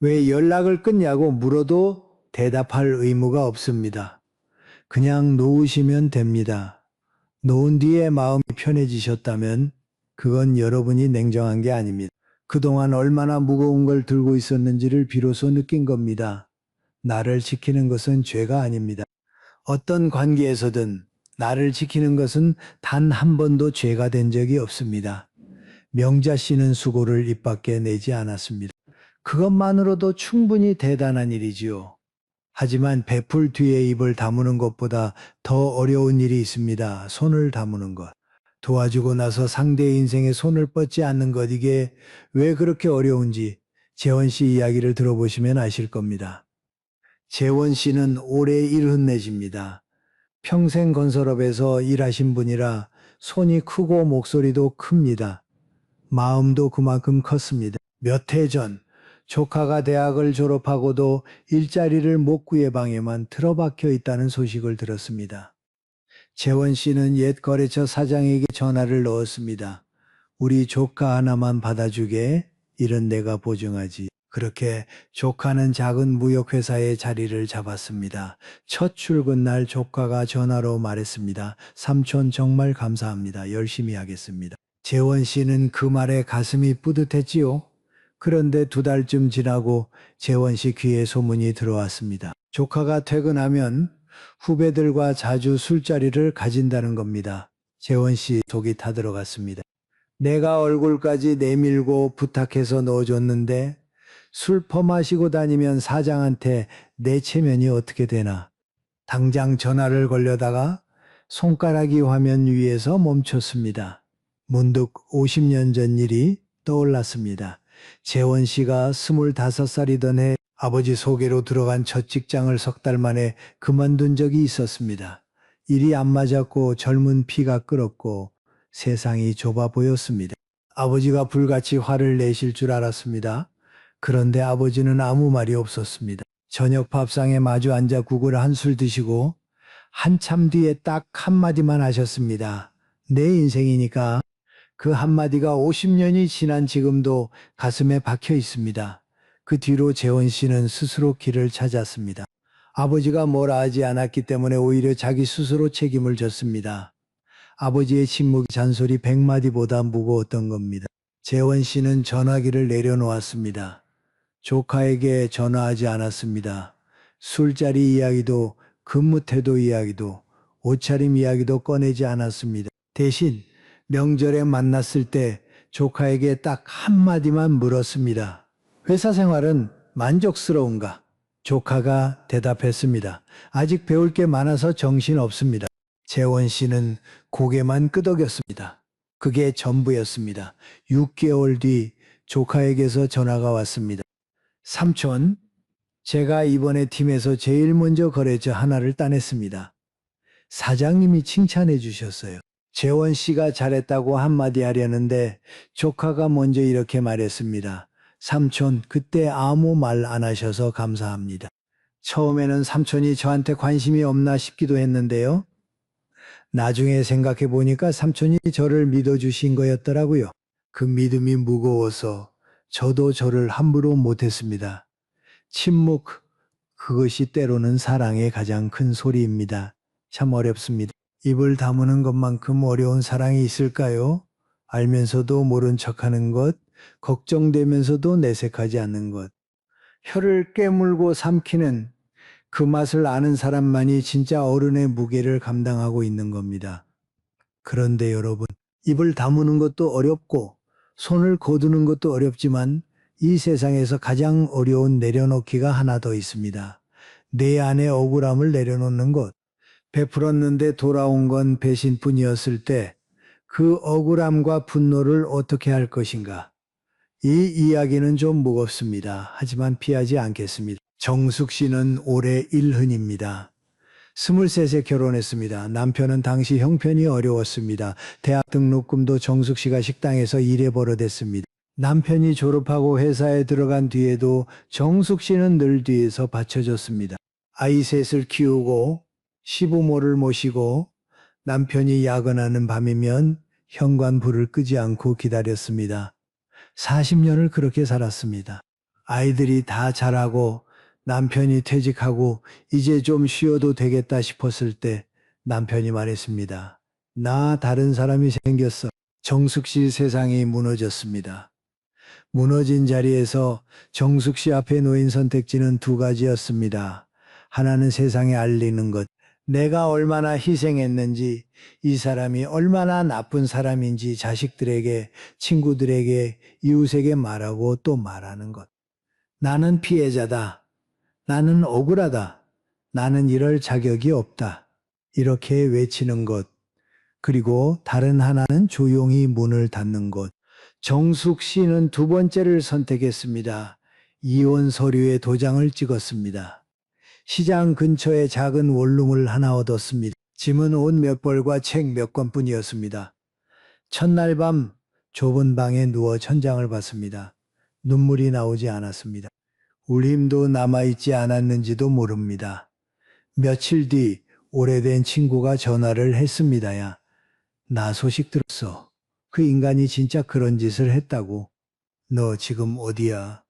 왜 연락을 끊냐고 물어도 대답할 의무가 없습니다. 그냥 놓으시면 됩니다. 놓은 뒤에 마음이 편해지셨다면 그건 여러분이 냉정한 게 아닙니다. 그동안 얼마나 무거운 걸 들고 있었는지를 비로소 느낀 겁니다. 나를 지키는 것은 죄가 아닙니다. 어떤 관계에서든 나를 지키는 것은 단 한 번도 죄가 된 적이 없습니다. 명자 씨는 수고를 입 밖에 내지 않았습니다. 그것만으로도 충분히 대단한 일이지요. 하지만 베풀 뒤에 입을 다무는 것보다 더 어려운 일이 있습니다. 손을 다무는 것. 도와주고 나서 상대의 인생에 손을 뻗지 않는 것, 이게 왜 그렇게 어려운지 재원 씨 이야기를 들어보시면 아실 겁니다. 재원 씨는 오래 일 흔내십니다. 평생 건설업에서 일하신 분이라 손이 크고 목소리도 큽니다. 마음도 그만큼 컸습니다. 몇 해 전 조카가 대학을 졸업하고도 일자리를 못 구해 방에만 틀어박혀 있다는 소식을 들었습니다. 재원 씨는 옛 거래처 사장에게 전화를 넣었습니다. 우리 조카 하나만 받아주게. 일은 내가 보증하지. 그렇게 조카는 작은 무역회사에 자리를 잡았습니다. 첫 출근 날 조카가 전화로 말했습니다. 삼촌 정말 감사합니다. 열심히 하겠습니다. 재원 씨는 그 말에 가슴이 뿌듯했지요. 그런데 2달쯤 지나고 재원 씨 귀에 소문이 들어왔습니다. 조카가 퇴근하면 후배들과 자주 술자리를 가진다는 겁니다. 재원 씨 속이 타들어갔습니다. 내가 얼굴까지 내밀고 부탁해서 넣어줬는데 술 퍼마시고 다니면 사장한테 내 체면이 어떻게 되나. 당장 전화를 걸려다가 손가락이 화면 위에서 멈췄습니다. 문득 50년 전 일이 떠올랐습니다. 재원 씨가 25살이던 해 아버지 소개로 들어간 첫 직장을 3달 만에 그만둔 적이 있었습니다. 일이 안 맞았고 젊은 피가 끓었고 세상이 좁아 보였습니다. 아버지가 불같이 화를 내실 줄 알았습니다. 그런데 아버지는 아무 말이 없었습니다. 저녁 밥상에 마주 앉아 국을 한술 드시고 한참 뒤에 딱 한마디만 하셨습니다. 내 인생이니까. 그 한마디가 50년이 지난 지금도 가슴에 박혀 있습니다. 그 뒤로 재원 씨는 스스로 길을 찾았습니다. 아버지가 뭐라 하지 않았기 때문에 오히려 자기 스스로 책임을 졌습니다. 아버지의 침묵 잔소리 100마디보다 무거웠던 겁니다. 재원 씨는 전화기를 내려놓았습니다. 조카에게 전화하지 않았습니다. 술자리 이야기도 근무태도 이야기도 옷차림 이야기도 꺼내지 않았습니다. 대신 명절에 만났을 때 조카에게 딱 한마디만 물었습니다. 회사 생활은 만족스러운가? 조카가 대답했습니다. 아직 배울 게 많아서 정신 없습니다. 재원 씨는 고개만 끄덕였습니다. 그게 전부였습니다. 6개월 뒤 조카에게서 전화가 왔습니다. 삼촌, 제가 이번에 팀에서 제일 먼저 거래처 하나를 따냈습니다. 사장님이 칭찬해 주셨어요. 재원 씨가 잘했다고 한마디 하려는데 조카가 먼저 이렇게 말했습니다. 삼촌, 그때 아무 말 안 하셔서 감사합니다. 처음에는 삼촌이 저한테 관심이 없나 싶기도 했는데요. 나중에 생각해 보니까 삼촌이 저를 믿어주신 거였더라고요. 그 믿음이 무거워서 저도 저를 함부로 못했습니다. 침묵, 그것이 때로는 사랑의 가장 큰 소리입니다. 참 어렵습니다. 입을 다무는 것만큼 어려운 사랑이 있을까요? 알면서도 모른 척하는 것, 걱정되면서도 내색하지 않는 것, 혀를 깨물고 삼키는 그 맛을 아는 사람만이 진짜 어른의 무게를 감당하고 있는 겁니다. 그런데 여러분, 입을 다무는 것도 어렵고 손을 거두는 것도 어렵지만 이 세상에서 가장 어려운 내려놓기가 하나 더 있습니다. 내 안의 억울함을 내려놓는 것. 베풀었는데 돌아온 건 배신뿐이었을 때 그 억울함과 분노를 어떻게 할 것인가. 이 이야기는 좀 무겁습니다. 하지만 피하지 않겠습니다. 정숙 씨는 올해 일흔입니다. 23세 결혼했습니다. 남편은 당시 형편이 어려웠습니다. 대학 등록금도 정숙 씨가 식당에서 일해 벌어댔습니다. 남편이 졸업하고 회사에 들어간 뒤에도 정숙 씨는 늘 뒤에서 받쳐줬습니다. 아이 셋을 키우고 시부모를 모시고 남편이 야근하는 밤이면 현관 불을 끄지 않고 기다렸습니다. 40년을 그렇게 살았습니다. 아이들이 다 자라고 남편이 퇴직하고 이제 좀 쉬어도 되겠다 싶었을 때 남편이 말했습니다. 나 다른 사람이 생겼어. 정숙 씨 세상이 무너졌습니다. 무너진 자리에서 정숙 씨 앞에 놓인 선택지는 두 가지였습니다. 하나는 세상에 알리는 것, 내가 얼마나 희생했는지, 이 사람이 얼마나 나쁜 사람인지 자식들에게, 친구들에게, 이웃에게 말하고 또 말하는 것. 나는 피해자다. 나는 억울하다. 나는 이럴 자격이 없다. 이렇게 외치는 것. 그리고 다른 하나는 조용히 문을 닫는 것. 정숙 씨는 두 번째를 선택했습니다. 이혼 서류에 도장을 찍었습니다. 시장 근처에 작은 원룸을 하나 얻었습니다. 짐은 옷 몇 벌과 책 몇 권뿐이었습니다. 첫날 밤 좁은 방에 누워 천장을 봤습니다. 눈물이 나오지 않았습니다. 울림도 남아있지 않았는지도 모릅니다. 며칠 뒤 오래된 친구가 전화를 했습니다야. 나 소식 들었어. 그 인간이 진짜 그런 짓을 했다고. 너 지금 어디야?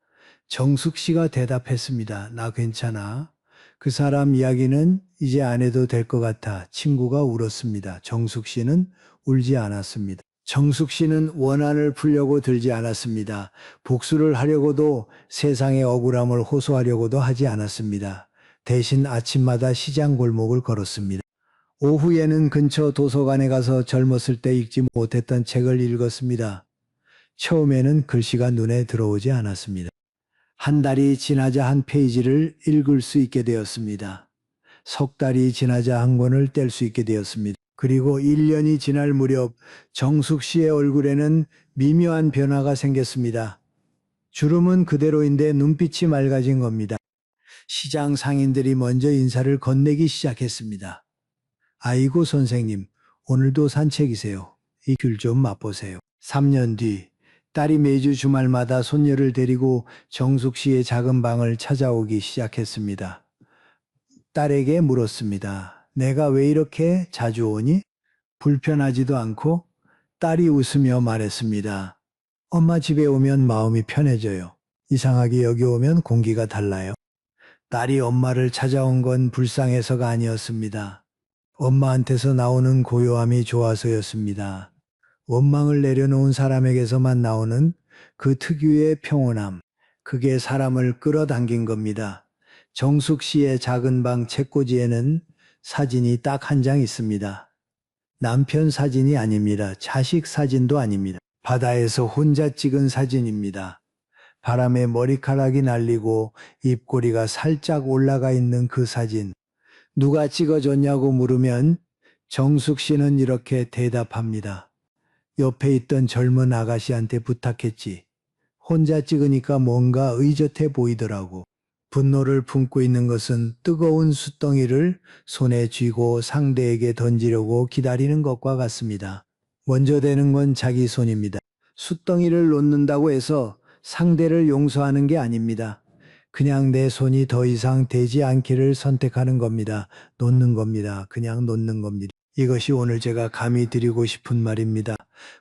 정숙 씨가 대답했습니다. 나 괜찮아. 그 사람 이야기는 이제 안 해도 될 것 같아. 친구가 울었습니다. 정숙 씨는 울지 않았습니다. 정숙 씨는 원한을 풀려고 들지 않았습니다. 복수를 하려고도 세상의 억울함을 호소하려고도 하지 않았습니다. 대신 아침마다 시장 골목을 걸었습니다. 오후에는 근처 도서관에 가서 젊었을 때 읽지 못했던 책을 읽었습니다. 처음에는 글씨가 눈에 들어오지 않았습니다. 한 달이 지나자 한 페이지를 읽을 수 있게 되었습니다. 석 달이 지나자 한 권을 뗄 수 있게 되었습니다. 그리고 1년이 지날 무렵 정숙 씨의 얼굴에는 미묘한 변화가 생겼습니다. 주름은 그대로인데 눈빛이 맑아진 겁니다. 시장 상인들이 먼저 인사를 건네기 시작했습니다. 아이고 선생님, 오늘도 산책이세요. 이 귤 좀 맛보세요. 3년 뒤 딸이 매주 주말마다 손녀를 데리고 정숙 씨의 작은 방을 찾아오기 시작했습니다. 딸에게 물었습니다. 내가 왜 이렇게 자주 오니? 불편하지도 않고 딸이 웃으며 말했습니다. 엄마 집에 오면 마음이 편해져요. 이상하게 여기 오면 공기가 달라요. 딸이 엄마를 찾아온 건 불쌍해서가 아니었습니다. 엄마한테서 나오는 고요함이 좋아서였습니다. 원망을 내려놓은 사람에게서만 나오는 그 특유의 평온함, 그게 사람을 끌어당긴 겁니다. 정숙 씨의 작은 방 책꽂이에는 사진이 딱 한 장 있습니다. 남편 사진이 아닙니다. 자식 사진도 아닙니다. 바다에서 혼자 찍은 사진입니다. 바람에 머리카락이 날리고 입꼬리가 살짝 올라가 있는 그 사진. 누가 찍어줬냐고 물으면 정숙 씨는 이렇게 대답합니다. 옆에 있던 젊은 아가씨한테 부탁했지. 혼자 찍으니까 뭔가 의젓해 보이더라고. 분노를 품고 있는 것은 뜨거운 숯덩이를 손에 쥐고 상대에게 던지려고 기다리는 것과 같습니다. 먼저 되는 건 자기 손입니다. 숯덩이를 놓는다고 해서 상대를 용서하는 게 아닙니다. 그냥 내 손이 더 이상 되지 않기를 선택하는 겁니다. 놓는 겁니다. 그냥 놓는 겁니다. 이것이 오늘 제가 감히 드리고 싶은 말입니다.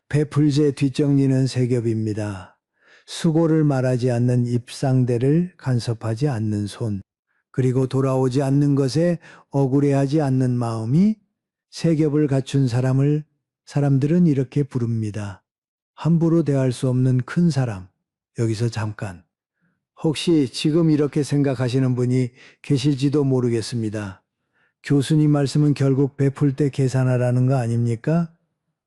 배풀제 뒷정리는 세 겹입니다. 수고를 말하지 않는 입상대를 간섭하지 않는 손, 그리고 돌아오지 않는 것에 억울해하지 않는 마음이 세 겹을 갖춘 사람들은 이렇게 부릅니다. 함부로 대할 수 없는 큰 사람. 여기서 잠깐. 혹시 지금 이렇게 생각하시는 분이 계실지도 모르겠습니다. 교수님 말씀은 결국 베풀 때 계산하라는 거 아닙니까?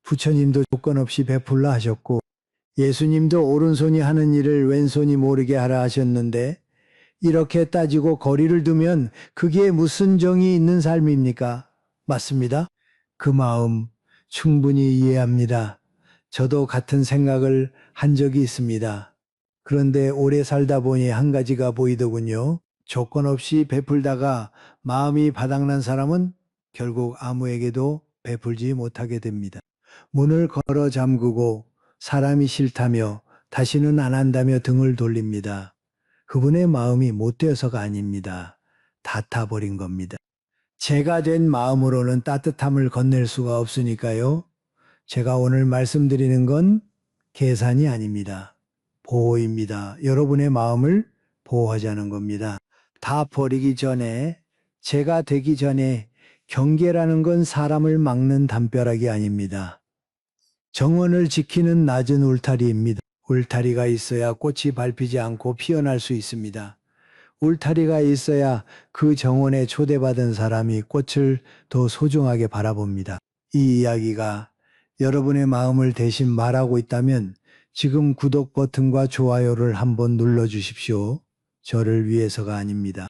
부처님도 조건 없이 베풀라 하셨고, 예수님도 오른손이 하는 일을 왼손이 모르게 하라 하셨는데, 이렇게 따지고 거리를 두면 그게 무슨 정이 있는 삶입니까? 맞습니다. 그 마음 충분히 이해합니다. 저도 같은 생각을 한 적이 있습니다. 그런데 오래 살다 보니 한 가지가 보이더군요. 조건 없이 베풀다가 마음이 바닥난 사람은 결국 아무에게도 베풀지 못하게 됩니다. 문을 걸어 잠그고 사람이 싫다며 다시는 안 한다며 등을 돌립니다. 그분의 마음이 못되어서가 아닙니다. 다 타버린 겁니다. 제가 된 마음으로는 따뜻함을 건넬 수가 없으니까요. 제가 오늘 말씀드리는 건 계산이 아닙니다. 보호입니다. 여러분의 마음을 보호하자는 겁니다. 다 버리기 전에, 제가 되기 전에 경계라는 건 사람을 막는 담벼락이 아닙니다. 정원을 지키는 낮은 울타리입니다. 울타리가 있어야 꽃이 밟히지 않고 피어날 수 있습니다. 울타리가 있어야 그 정원에 초대받은 사람이 꽃을 더 소중하게 바라봅니다. 이 이야기가 여러분의 마음을 대신 말하고 있다면 지금 구독 버튼과 좋아요를 한번 눌러주십시오. 저를 위해서가 아닙니다.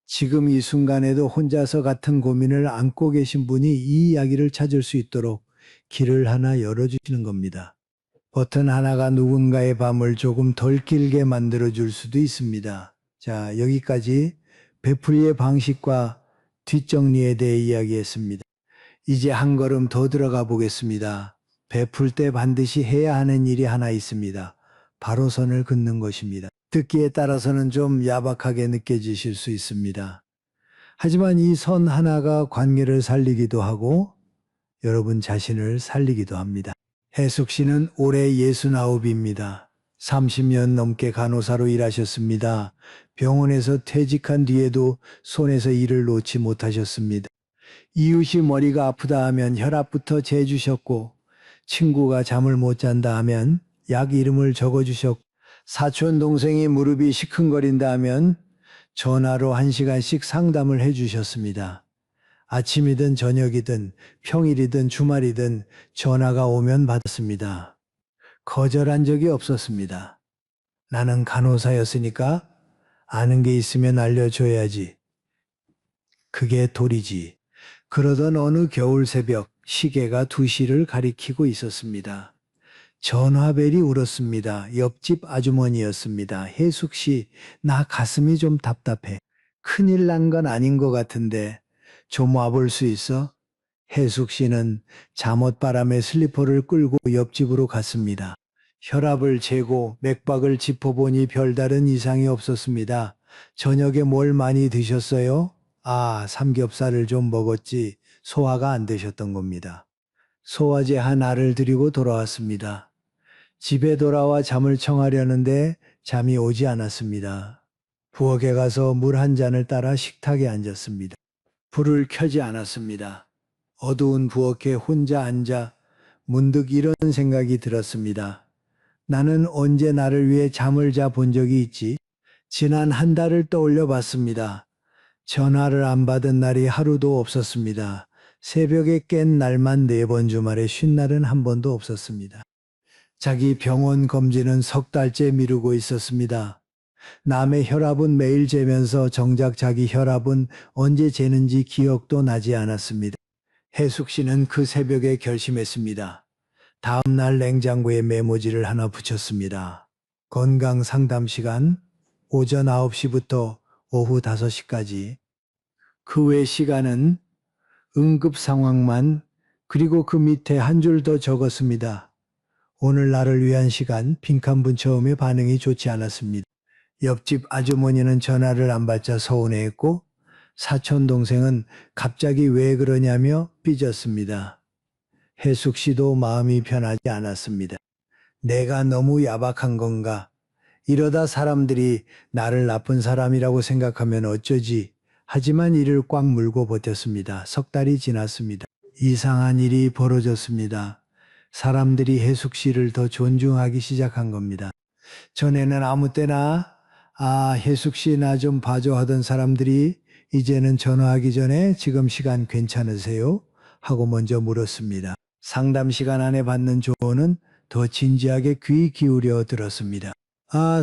지금 이 순간에도 혼자서 같은 고민을 안고 계신 분이 이 이야기를 찾을 수 있도록 길을 하나 열어주시는 겁니다. 버튼 하나가 누군가의 밤을 조금 덜 길게 만들어줄 수도 있습니다. 자, 여기까지 베풀이의 방식과 뒷정리에 대해 이야기했습니다. 이제 한 걸음 더 들어가 보겠습니다. 베풀 때 반드시 해야 하는 일이 하나 있습니다. 바로 선을 긋는 것입니다. 듣기에 따라서는 좀 야박하게 느껴지실 수 있습니다. 하지만 이 선 하나가 관계를 살리기도 하고 여러분 자신을 살리기도 합니다. 해숙 씨는 올해 69입니다. 30년 넘게 간호사로 일하셨습니다. 병원에서 퇴직한 뒤에도 손에서 일을 놓지 못하셨습니다. 이웃이 머리가 아프다 하면 혈압부터 재주셨고, 친구가 잠을 못 잔다 하면 약 이름을 적어주셨고, 사촌 동생이 무릎이 시큰거린다 하면 전화로 1시간씩 상담을 해주셨습니다. 아침이든 저녁이든 평일이든 주말이든 전화가 오면 받았습니다. 거절한 적이 없었습니다. 나는 간호사였으니까 아는 게 있으면 알려줘야지. 그게 도리지. 그러던 어느 겨울 새벽 시계가 2시를 가리키고 있었습니다. 전화벨이 울었습니다. 옆집 아주머니였습니다. 혜숙 씨, 나 가슴이 좀 답답해. 큰일 난 건 아닌 것 같은데 좀 와볼 수 있어? 혜숙 씨는 잠옷바람에 슬리퍼를 끌고 옆집으로 갔습니다. 혈압을 재고 맥박을 짚어보니 별다른 이상이 없었습니다. 저녁에 뭘 많이 드셨어요? 아, 삼겹살을 좀 먹었지 소화가 안 되셨던 겁니다. 소화제 한 알을 드리고 돌아왔습니다. 집에 돌아와 잠을 청하려는데 잠이 오지 않았습니다. 부엌에 가서 물 한 잔을 따라 식탁에 앉았습니다. 불을 켜지 않았습니다. 어두운 부엌에 혼자 앉아 문득 이런 생각이 들었습니다. 나는 언제 나를 위해 잠을 자 본 적이 있지? 지난 한 달을 떠올려 봤습니다. 전화를 안 받은 날이 하루도 없었습니다. 새벽에 깬 날만 4번, 주말에 쉰 날은 한 번도 없었습니다. 자기 병원 검진은 3달째 미루고 있었습니다. 남의 혈압은 매일 재면서 정작 자기 혈압은 언제 재는지 기억도 나지 않았습니다. 혜숙 씨는 그 새벽에 결심했습니다. 다음 날 냉장고에 메모지를 하나 붙였습니다. 건강 상담 시간 오전 9시부터 오후 5시까지. 그 외 시간은 응급 상황만, 그리고 그 밑에 한 줄 더 적었습니다. 오늘 나를 위한 시간. 빈칸 분 처음에 반응이 좋지 않았습니다. 옆집 아주머니는 전화를 안 받자 서운해했고, 사촌 동생은 갑자기 왜 그러냐며 삐졌습니다. 혜숙 씨도 마음이 편하지 않았습니다. 내가 너무 야박한 건가? 이러다 사람들이 나를 나쁜 사람이라고 생각하면 어쩌지? 하지만 이를 꽉 물고 버텼습니다. 석 달이 지났습니다. 이상한 일이 벌어졌습니다. 사람들이 혜숙 씨를 더 존중하기 시작한 겁니다. 전에는 아무 때나 혜숙 씨 나 좀 봐줘 하던 사람들이 이제는 전화하기 전에 지금 시간 괜찮으세요? 하고 먼저 물었습니다. 상담 시간 안에 받는 조언은 더 진지하게 귀 기울여 들었습니다.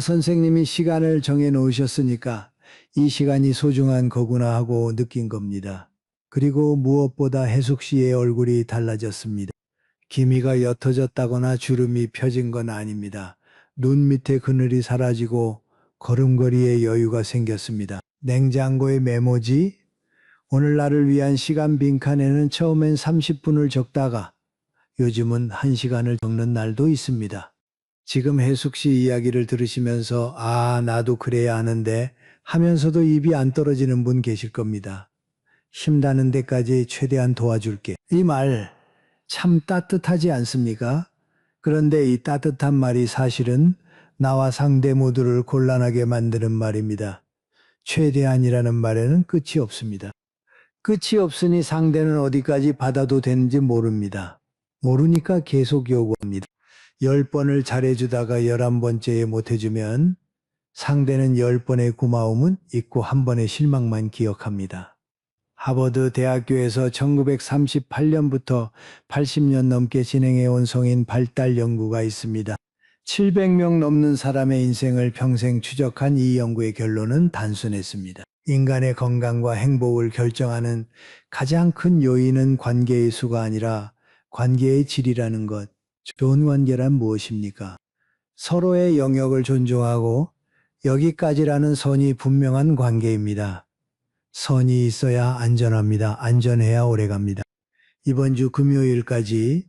선생님이 시간을 정해 놓으셨으니까 이 시간이 소중한 거구나 하고 느낀 겁니다. 그리고 무엇보다 혜숙 씨의 얼굴이 달라졌습니다. 기미가 옅어졌다거나 주름이 펴진 건 아닙니다. 눈 밑에 그늘이 사라지고 걸음걸이에 여유가 생겼습니다. 냉장고에 메모지. 오늘 나를 위한 시간 빈칸에는 처음엔 30분을 적다가 요즘은 1시간을 적는 날도 있습니다. 지금 혜숙 씨 이야기를 들으시면서 나도 그래야 하는데 하면서도 입이 안 떨어지는 분 계실 겁니다. 힘닿는 데까지 최대한 도와줄게. 이 말 참 따뜻하지 않습니까? 그런데 이 따뜻한 말이 사실은 나와 상대 모두를 곤란하게 만드는 말입니다. 최대한이라는 말에는 끝이 없습니다. 끝이 없으니 상대는 어디까지 받아도 되는지 모릅니다. 모르니까 계속 요구합니다. 10번을 잘해주다가 11번째에 못해주면 상대는 10번의 고마움은 잊고 한 번의 실망만 기억합니다. 하버드 대학교에서 1938년부터 80년 넘게 진행해온 성인 발달 연구가 있습니다. 700명 넘는 사람의 인생을 평생 추적한 이 연구의 결론은 단순했습니다. 인간의 건강과 행복을 결정하는 가장 큰 요인은 관계의 수가 아니라 관계의 질이라는 것. 좋은 관계란 무엇입니까? 서로의 영역을 존중하고 여기까지라는 선이 분명한 관계입니다. 선이 있어야 안전합니다. 안전해야 오래갑니다. 이번 주 금요일까지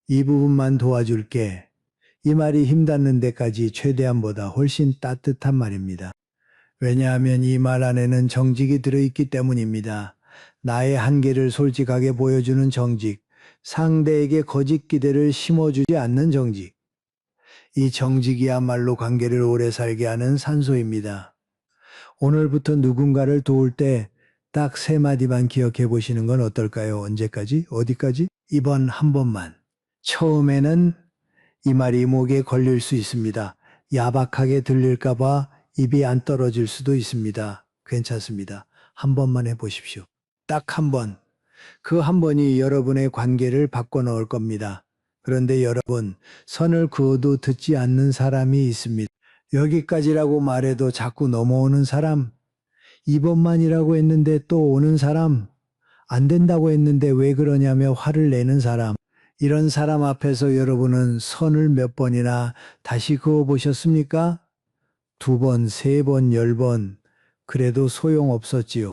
이 부분만 도와줄게. 이 말이 힘닿는 데까지 최대한보다 훨씬 따뜻한 말입니다. 왜냐하면 이 말 안에는 정직이 들어있기 때문입니다. 나의 한계를 솔직하게 보여주는 정직, 상대에게 거짓 기대를 심어주지 않는 정직. 이 정직이야말로 관계를 오래 살게 하는 산소입니다. 오늘부터 누군가를 도울 때 딱 3마디만 기억해 보시는 건 어떨까요? 언제까지? 어디까지? 이번 한 번만. 처음에는 이 말이 목에 걸릴 수 있습니다. 야박하게 들릴까봐 입이 안 떨어질 수도 있습니다. 괜찮습니다. 한 번만 해보십시오. 딱 한 번. 그 한 번이 여러분의 관계를 바꿔놓을 겁니다. 그런데 여러분, 선을 그어도 듣지 않는 사람이 있습니다. 여기까지라고 말해도 자꾸 넘어오는 사람, 이번만이라고 했는데 또 오는 사람, 안 된다고 했는데 왜 그러냐며 화를 내는 사람, 이런 사람 앞에서 여러분은 선을 몇 번이나 다시 그어보셨습니까? 2번, 3번, 10번, 그래도 소용없었지요.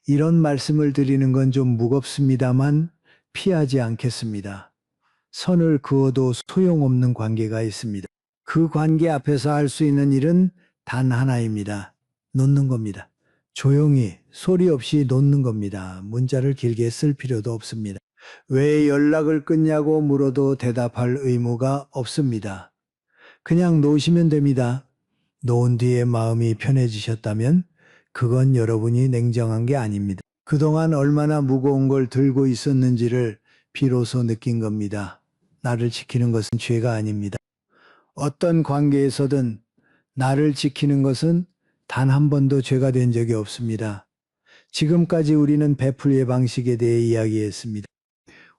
이런 말씀을 드리는 건 좀 무겁습니다만 피하지 않겠습니다. 선을 그어도 소용없는 관계가 있습니다. 그 관계 앞에서 할 수 있는 일은 단 하나입니다. 놓는 겁니다. 조용히 소리 없이 놓는 겁니다. 문자를 길게 쓸 필요도 없습니다. 왜 연락을 끊냐고 물어도 대답할 의무가 없습니다. 그냥 놓으시면 됩니다. 놓은 뒤에 마음이 편해지셨다면 그건 여러분이 냉정한 게 아닙니다. 그동안 얼마나 무거운 걸 들고 있었는지를 비로소 느낀 겁니다. 나를 지키는 것은 죄가 아닙니다. 어떤 관계에서든 나를 지키는 것은 단 한 번도 죄가 된 적이 없습니다. 지금까지 우리는 베풀이의 방식에 대해 이야기했습니다.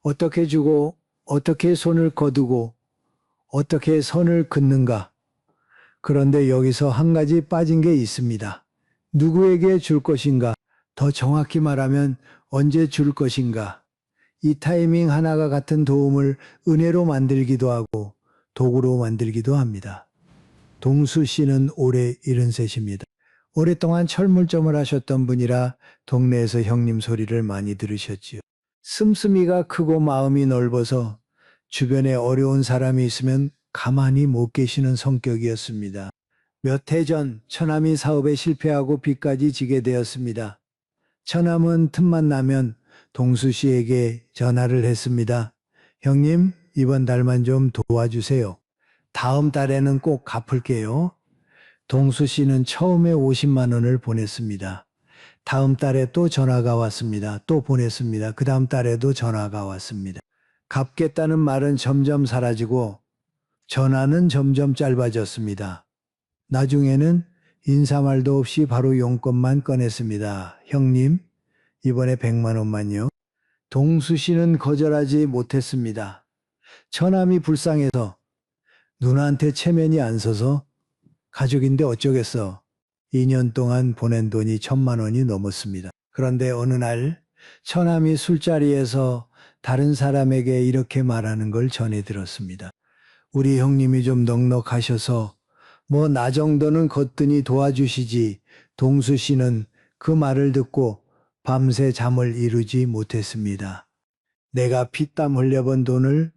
어떻게 주고, 어떻게 손을 거두고, 어떻게 선을 긋는가. 그런데 여기서 한 가지 빠진 게 있습니다. 누구에게 줄 것인가? 더 정확히 말하면 언제 줄 것인가? 이 타이밍 하나가 같은 도움을 은혜로 만들기도 하고 도구로 만들기도 합니다. 동수 씨는 올해 73입니다. 오랫동안 철물점을 하셨던 분이라 동네에서 형님 소리를 많이 들으셨지요. 씀씀이가 크고 마음이 넓어서 주변에 어려운 사람이 있으면 가만히 못 계시는 성격이었습니다. 몇 해 전 처남이 사업에 실패하고 빚까지 지게 되었습니다. 처남은 틈만 나면 동수 씨에게 전화를 했습니다. 형님, 이번 달만 좀 도와주세요. 다음 달에는 꼭 갚을게요. 동수 씨는 처음에 50만 원을 보냈습니다. 다음 달에 또 전화가 왔습니다. 또 보냈습니다. 그 다음 달에도 전화가 왔습니다. 갚겠다는 말은 점점 사라지고 전화는 점점 짧아졌습니다. 나중에는 인사말도 없이 바로 용건만 꺼냈습니다. 형님, 이번에 100만 원만요. 동수 씨는 거절하지 못했습니다. 처남이 불쌍해서 누나한테 체면이 안 서서 가족인데 어쩌겠어. 2년 동안 보낸 돈이 1,000만 원이 넘었습니다. 그런데 어느 날 처남이 술자리에서 다른 사람에게 이렇게 말하는 걸 전해 들었습니다. 우리 형님이 좀 넉넉하셔서 뭐 나 정도는 거뜬히 도와주시지. 동수 씨는 그 말을 듣고 밤새 잠을 이루지 못했습니다. 내가 피땀 흘려본 돈을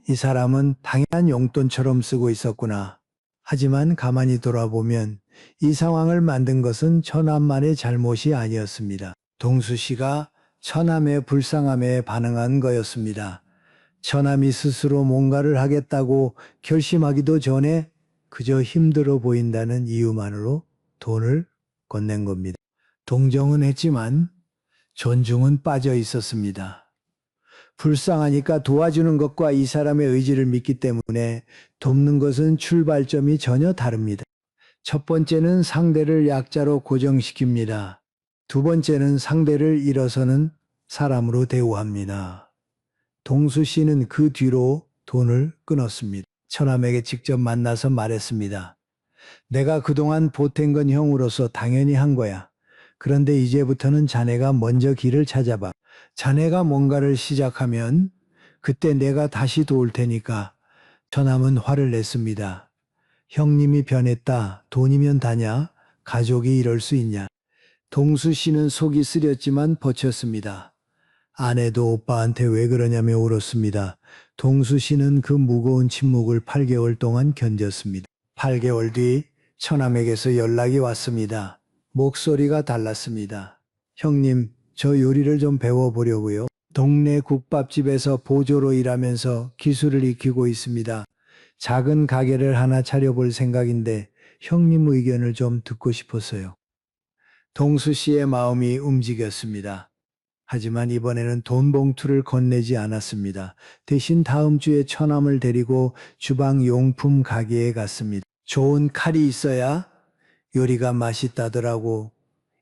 이 사람은 당연한 용돈처럼 쓰고 있었구나. 하지만 가만히 돌아보면 이 상황을 만든 것은 처남만의 잘못이 아니었습니다. 동수 씨가 처남의 불쌍함에 반응한 거였습니다. 처남이 스스로 뭔가를 하겠다고 결심하기도 전에 그저 힘들어 보인다는 이유만으로 돈을 건넨 겁니다. 동정은 했지만 존중은 빠져 있었습니다. 불쌍하니까 도와주는 것과 이 사람의 의지를 믿기 때문에 돕는 것은 출발점이 전혀 다릅니다. 첫 번째는 상대를 약자로 고정시킵니다. 두 번째는 상대를 일어서는 사람으로 대우합니다. 동수 씨는 그 뒤로 돈을 끊었습니다. 처남에게 직접 만나서 말했습니다. 내가 그동안 보탠 건 형으로서 당연히 한 거야. 그런데 이제부터는 자네가 먼저 길을 찾아봐. 자네가 뭔가를 시작하면 그때 내가 다시 도울 테니까. 처남은 화를 냈습니다. 형님이 변했다. 돈이면 다냐? 가족이 이럴 수 있냐? 동수 씨는 속이 쓰렸지만 버텼습니다. 아내도 오빠한테 왜 그러냐며 울었습니다. 동수 씨는 그 무거운 침묵을 8개월 동안 견뎠습니다. 8개월 뒤 처남에게서 연락이 왔습니다. 목소리가 달랐습니다. 형님, 저 요리를 좀 배워보려고요. 동네 국밥집에서 보조로 일하면서 기술을 익히고 있습니다. 작은 가게를 하나 차려볼 생각인데 형님 의견을 좀 듣고 싶었어요. 동수 씨의 마음이 움직였습니다. 하지만 이번에는 돈 봉투를 건네지 않았습니다. 대신 다음 주에 처남을 데리고 주방 용품 가게에 갔습니다. 좋은 칼이 있어야 요리가 맛있다더라고.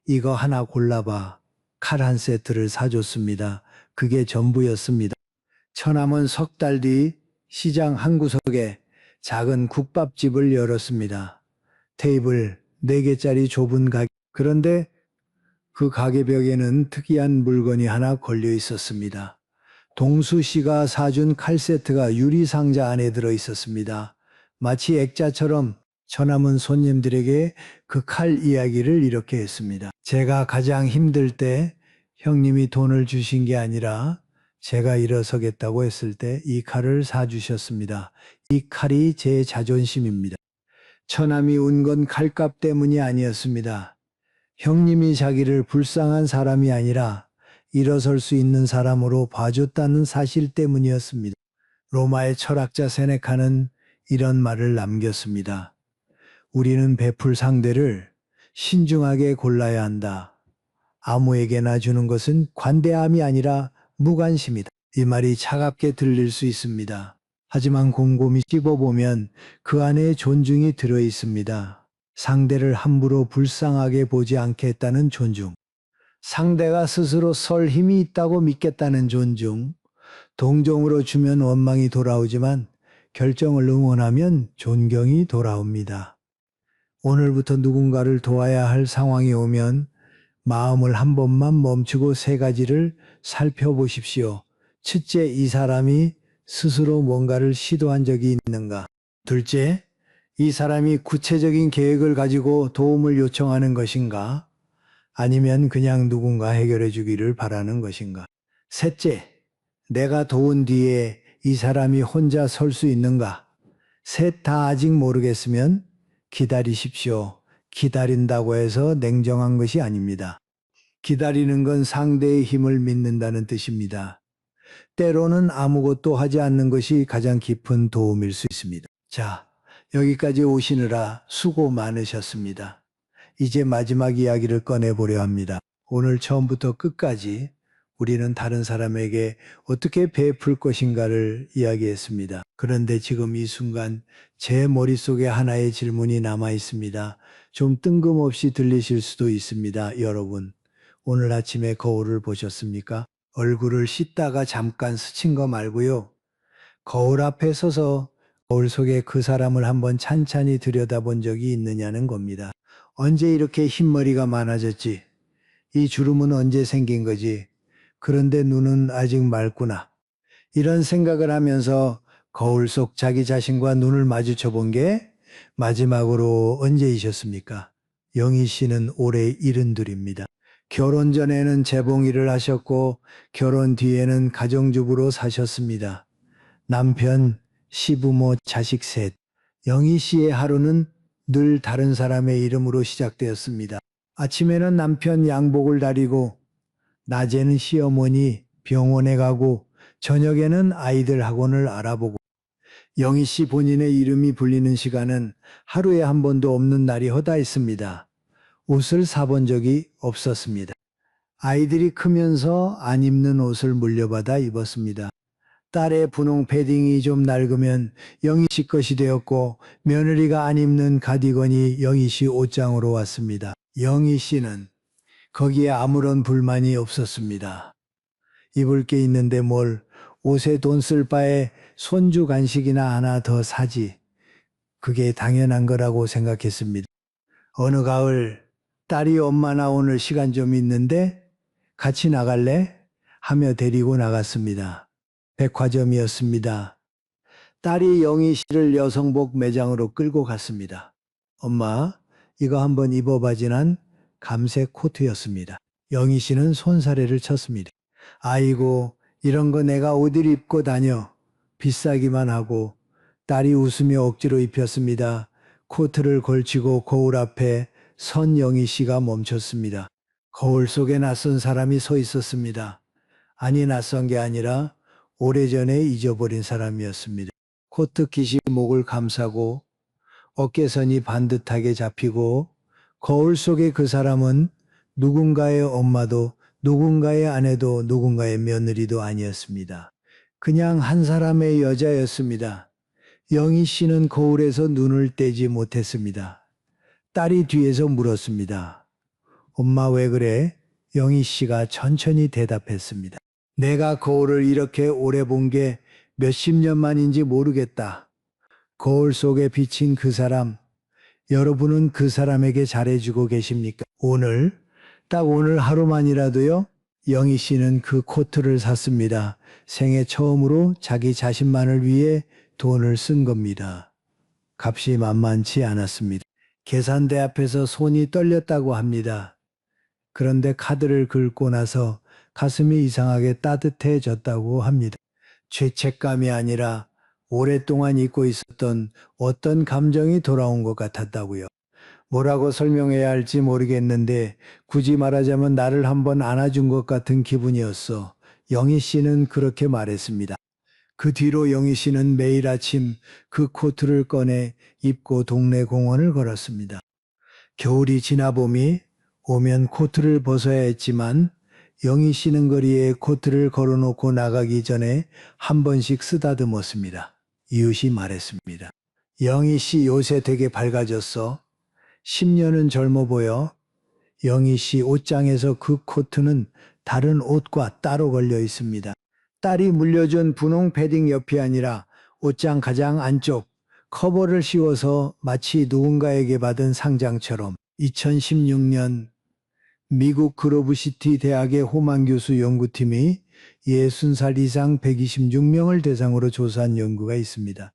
이거 하나 골라봐. 칼 한 세트를 사줬습니다. 그게 전부였습니다. 처남은 석 달 뒤 시장 한 구석에 작은 국밥집을 열었습니다. 테이블 4개짜리 좁은 가게. 그런데 그 가게 벽에는 특이한 물건이 하나 걸려 있었습니다. 동수 씨가 사준 칼 세트가 유리 상자 안에 들어 있었습니다. 마치 액자처럼 처남은 손님들에게 그 칼 이야기를 이렇게 했습니다. 제가 가장 힘들 때 형님이 돈을 주신 게 아니라 제가 일어서겠다고 했을 때 이 칼을 사주셨습니다. 이 칼이 제 자존심입니다. 처남이 운 건 칼값 때문이 아니었습니다. 형님이 자기를 불쌍한 사람이 아니라 일어설 수 있는 사람으로 봐줬다는 사실 때문이었습니다. 로마의 철학자 세네카는 이런 말을 남겼습니다. 우리는 베풀 상대를 신중하게 골라야 한다. 아무에게나 주는 것은 관대함이 아니라 무관심이다. 이 말이 차갑게 들릴 수 있습니다. 하지만 곰곰이 씹어보면 그 안에 존중이 들어 있습니다. 상대를 함부로 불쌍하게 보지 않겠다는 존중. 상대가 스스로 설 힘이 있다고 믿겠다는 존중. 동정으로 주면 원망이 돌아오지만 결정을 응원하면 존경이 돌아옵니다. 오늘부터 누군가를 도와야 할 상황이 오면 마음을 한 번만 멈추고 3가지를 살펴보십시오. 첫째, 이 사람이 스스로 뭔가를 시도한 적이 있는가? 둘째, 이 사람이 구체적인 계획을 가지고 도움을 요청하는 것인가? 아니면 그냥 누군가 해결해 주기를 바라는 것인가? 셋째, 내가 도운 뒤에 이 사람이 혼자 설 수 있는가? 셋 다 아직 모르겠으면 기다리십시오. 기다린다고 해서 냉정한 것이 아닙니다. 기다리는 건 상대의 힘을 믿는다는 뜻입니다. 때로는 아무것도 하지 않는 것이 가장 깊은 도움일 수 있습니다. 자, 여기까지 오시느라 수고 많으셨습니다. 이제 마지막 이야기를 꺼내보려 합니다. 오늘 처음부터 끝까지 우리는 다른 사람에게 어떻게 베풀 것인가를 이야기했습니다. 그런데 지금 이 순간 제 머릿속에 하나의 질문이 남아 있습니다. 좀 뜬금없이 들리실 수도 있습니다. 여러분, 오늘 아침에 거울을 보셨습니까? 얼굴을 씻다가 잠깐 스친 거 말고요. 거울 앞에 서서 거울 속에 그 사람을 한번 찬찬히 들여다본 적이 있느냐는 겁니다. 언제 이렇게 흰머리가 많아졌지? 이 주름은 언제 생긴 거지? 그런데 눈은 아직 맑구나. 이런 생각을 하면서 거울 속 자기 자신과 눈을 마주쳐 본 게 마지막으로 언제이셨습니까? 영희 씨는 올해 72입니다. 결혼 전에는 재봉 일을 하셨고 결혼 뒤에는 가정주부로 사셨습니다. 남편, 시부모, 자식 셋. 영희 씨의 하루는 늘 다른 사람의 이름으로 시작되었습니다. 아침에는 남편 양복을 다리고 낮에는 시어머니 병원에 가고 저녁에는 아이들 학원을 알아보고 영희 씨 본인의 이름이 불리는 시간은 하루에 한 번도 없는 날이 허다했습니다. 옷을 사본 적이 없었습니다. 아이들이 크면서 안 입는 옷을 물려받아 입었습니다. 딸의 분홍 패딩이 좀 낡으면 영희 씨 것이 되었고 며느리가 안 입는 가디건이 영희 씨 옷장으로 왔습니다. 영희 씨는 거기에 아무런 불만이 없었습니다. 입을 게 있는데 뭘 옷에 돈 쓸 바에 손주 간식이나 하나 더 사지. 그게 당연한 거라고 생각했습니다. 어느 가을 딸이 엄마 나 오늘 시간 좀 있는데 같이 나갈래? 하며 데리고 나갔습니다. 백화점이었습니다. 딸이 영희 씨를 여성복 매장으로 끌고 갔습니다. 엄마, 이거 한번 입어봐 지난 감색 코트였습니다. 영희 씨는 손사래를 쳤습니다. 아이고, 이런 거 내가 어딜 입고 다녀. 비싸기만 하고. 딸이 웃으며 억지로 입혔습니다. 코트를 걸치고 거울 앞에 선 영희 씨가 멈췄습니다. 거울 속에 낯선 사람이 서 있었습니다. 아니, 낯선 게 아니라 오래전에 잊어버린 사람이었습니다. 코트 깃이 목을 감싸고 어깨선이 반듯하게 잡히고 거울 속의 그 사람은 누군가의 엄마도 누군가의 아내도 누군가의 며느리도 아니었습니다. 그냥 한 사람의 여자였습니다. 영희 씨는 거울에서 눈을 떼지 못했습니다. 딸이 뒤에서 물었습니다. 엄마 왜 그래? 영희 씨가 천천히 대답했습니다. 내가 거울을 이렇게 오래 본 게 몇십 년 만인지 모르겠다. 거울 속에 비친 그 사람, 여러분은 그 사람에게 잘해주고 계십니까? 오늘, 딱 오늘 하루만이라도요? 영희 씨는 그 코트를 샀습니다. 생애 처음으로 자기 자신만을 위해 돈을 쓴 겁니다. 값이 만만치 않았습니다. 계산대 앞에서 손이 떨렸다고 합니다. 그런데 카드를 긁고 나서 가슴이 이상하게 따뜻해졌다고 합니다. 죄책감이 아니라 오랫동안 잊고 있었던 어떤 감정이 돌아온 것 같았다고요. 뭐라고 설명해야 할지 모르겠는데 굳이 말하자면 나를 한번 안아준 것 같은 기분이었어. 영희 씨는 그렇게 말했습니다. 그 뒤로 영희 씨는 매일 아침 그 코트를 꺼내 입고 동네 공원을 걸었습니다. 겨울이 지나 봄이 오면 코트를 벗어야 했지만 영희 씨는 거리에 코트를 걸어놓고 나가기 전에 한 번씩 쓰다듬었습니다. 이웃이 말했습니다. 영희 씨 요새 되게 밝아졌어. 10년은 젊어 보여. 영희 씨 옷장에서 그 코트는 다른 옷과 따로 걸려 있습니다. 딸이 물려준 분홍 패딩 옆이 아니라 옷장 가장 안쪽 커버를 씌워서 마치 누군가에게 받은 상장처럼 2016년 미국 그로브시티 대학의 호만 교수 연구팀이 60살 이상 126명을 대상으로 조사한 연구가 있습니다.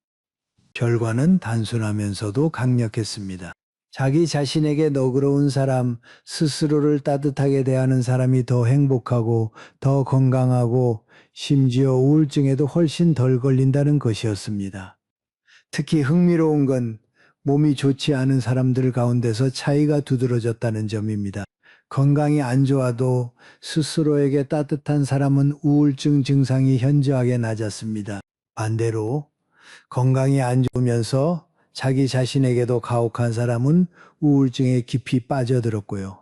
결과는 단순하면서도 강력했습니다. 자기 자신에게 너그러운 사람, 스스로를 따뜻하게 대하는 사람이 더 행복하고 더 건강하고 심지어 우울증에도 훨씬 덜 걸린다는 것이었습니다. 특히 흥미로운 건 몸이 좋지 않은 사람들 가운데서 차이가 두드러졌다는 점입니다. 건강이 안 좋아도 스스로에게 따뜻한 사람은 우울증 증상이 현저하게 낮았습니다. 반대로 건강이 안 좋으면서 자기 자신에게도 가혹한 사람은 우울증에 깊이 빠져들었고요.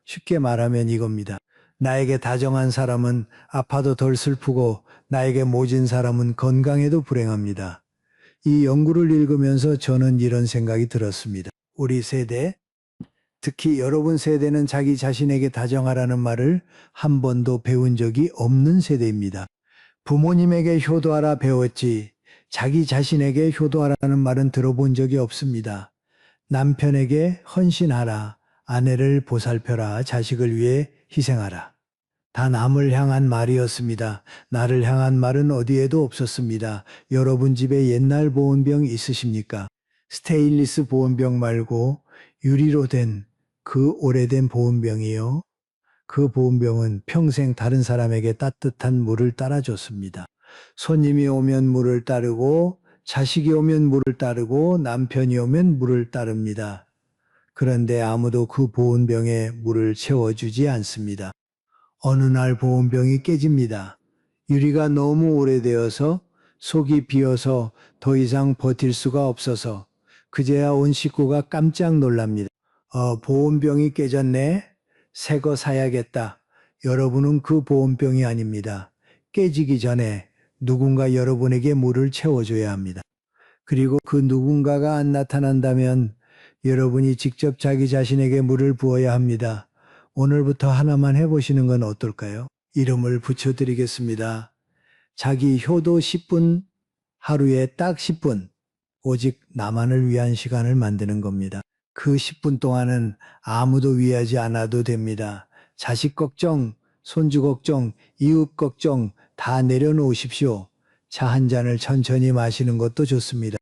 쉽게 말하면 이겁니다. 나에게 다정한 사람은 아파도 덜 슬프고 나에게 모진 사람은 건강해도 불행합니다. 이 연구를 읽으면서 저는 이런 생각이 들었습니다. 우리 세대, 특히 여러분 세대는 자기 자신에게 다정하라는 말을 한 번도 배운 적이 없는 세대입니다. 부모님에게 효도하라 배웠지 자기 자신에게 효도하라는 말은 들어본 적이 없습니다. 남편에게 헌신하라, 아내를 보살펴라, 자식을 위해 희생하라. 다 남을 향한 말이었습니다. 나를 향한 말은 어디에도 없었습니다. 여러분 집에 옛날 보온병 있으십니까? 스테인리스 보온병 말고 유리로 된 그 오래된 보온병이요. 그 보온병은 평생 다른 사람에게 따뜻한 물을 따라줬습니다. 손님이 오면 물을 따르고 자식이 오면 물을 따르고 남편이 오면 물을 따릅니다. 그런데 아무도 그 보온병에 물을 채워주지 않습니다. 어느 날 보온병이 깨집니다. 유리가 너무 오래되어서 속이 비어서 더 이상 버틸 수가 없어서 그제야 온 식구가 깜짝 놀랍니다. 보온병이 깨졌네. 새 거 사야겠다. 여러분은 그 보온병이 아닙니다. 깨지기 전에 누군가 여러분에게 물을 채워줘야 합니다. 그리고 그 누군가가 안 나타난다면 여러분이 직접 자기 자신에게 물을 부어야 합니다. 오늘부터 하나만 해보시는 건 어떨까요? 이름을 붙여드리겠습니다. 자기 효도 10분, 하루에 딱 10분, 오직 나만을 위한 시간을 만드는 겁니다. 그 10분 동안은 아무도 위하지 않아도 됩니다. 자식 걱정, 손주 걱정, 이웃 걱정 다 내려놓으십시오. 차 한 잔을 천천히 마시는 것도 좋습니다.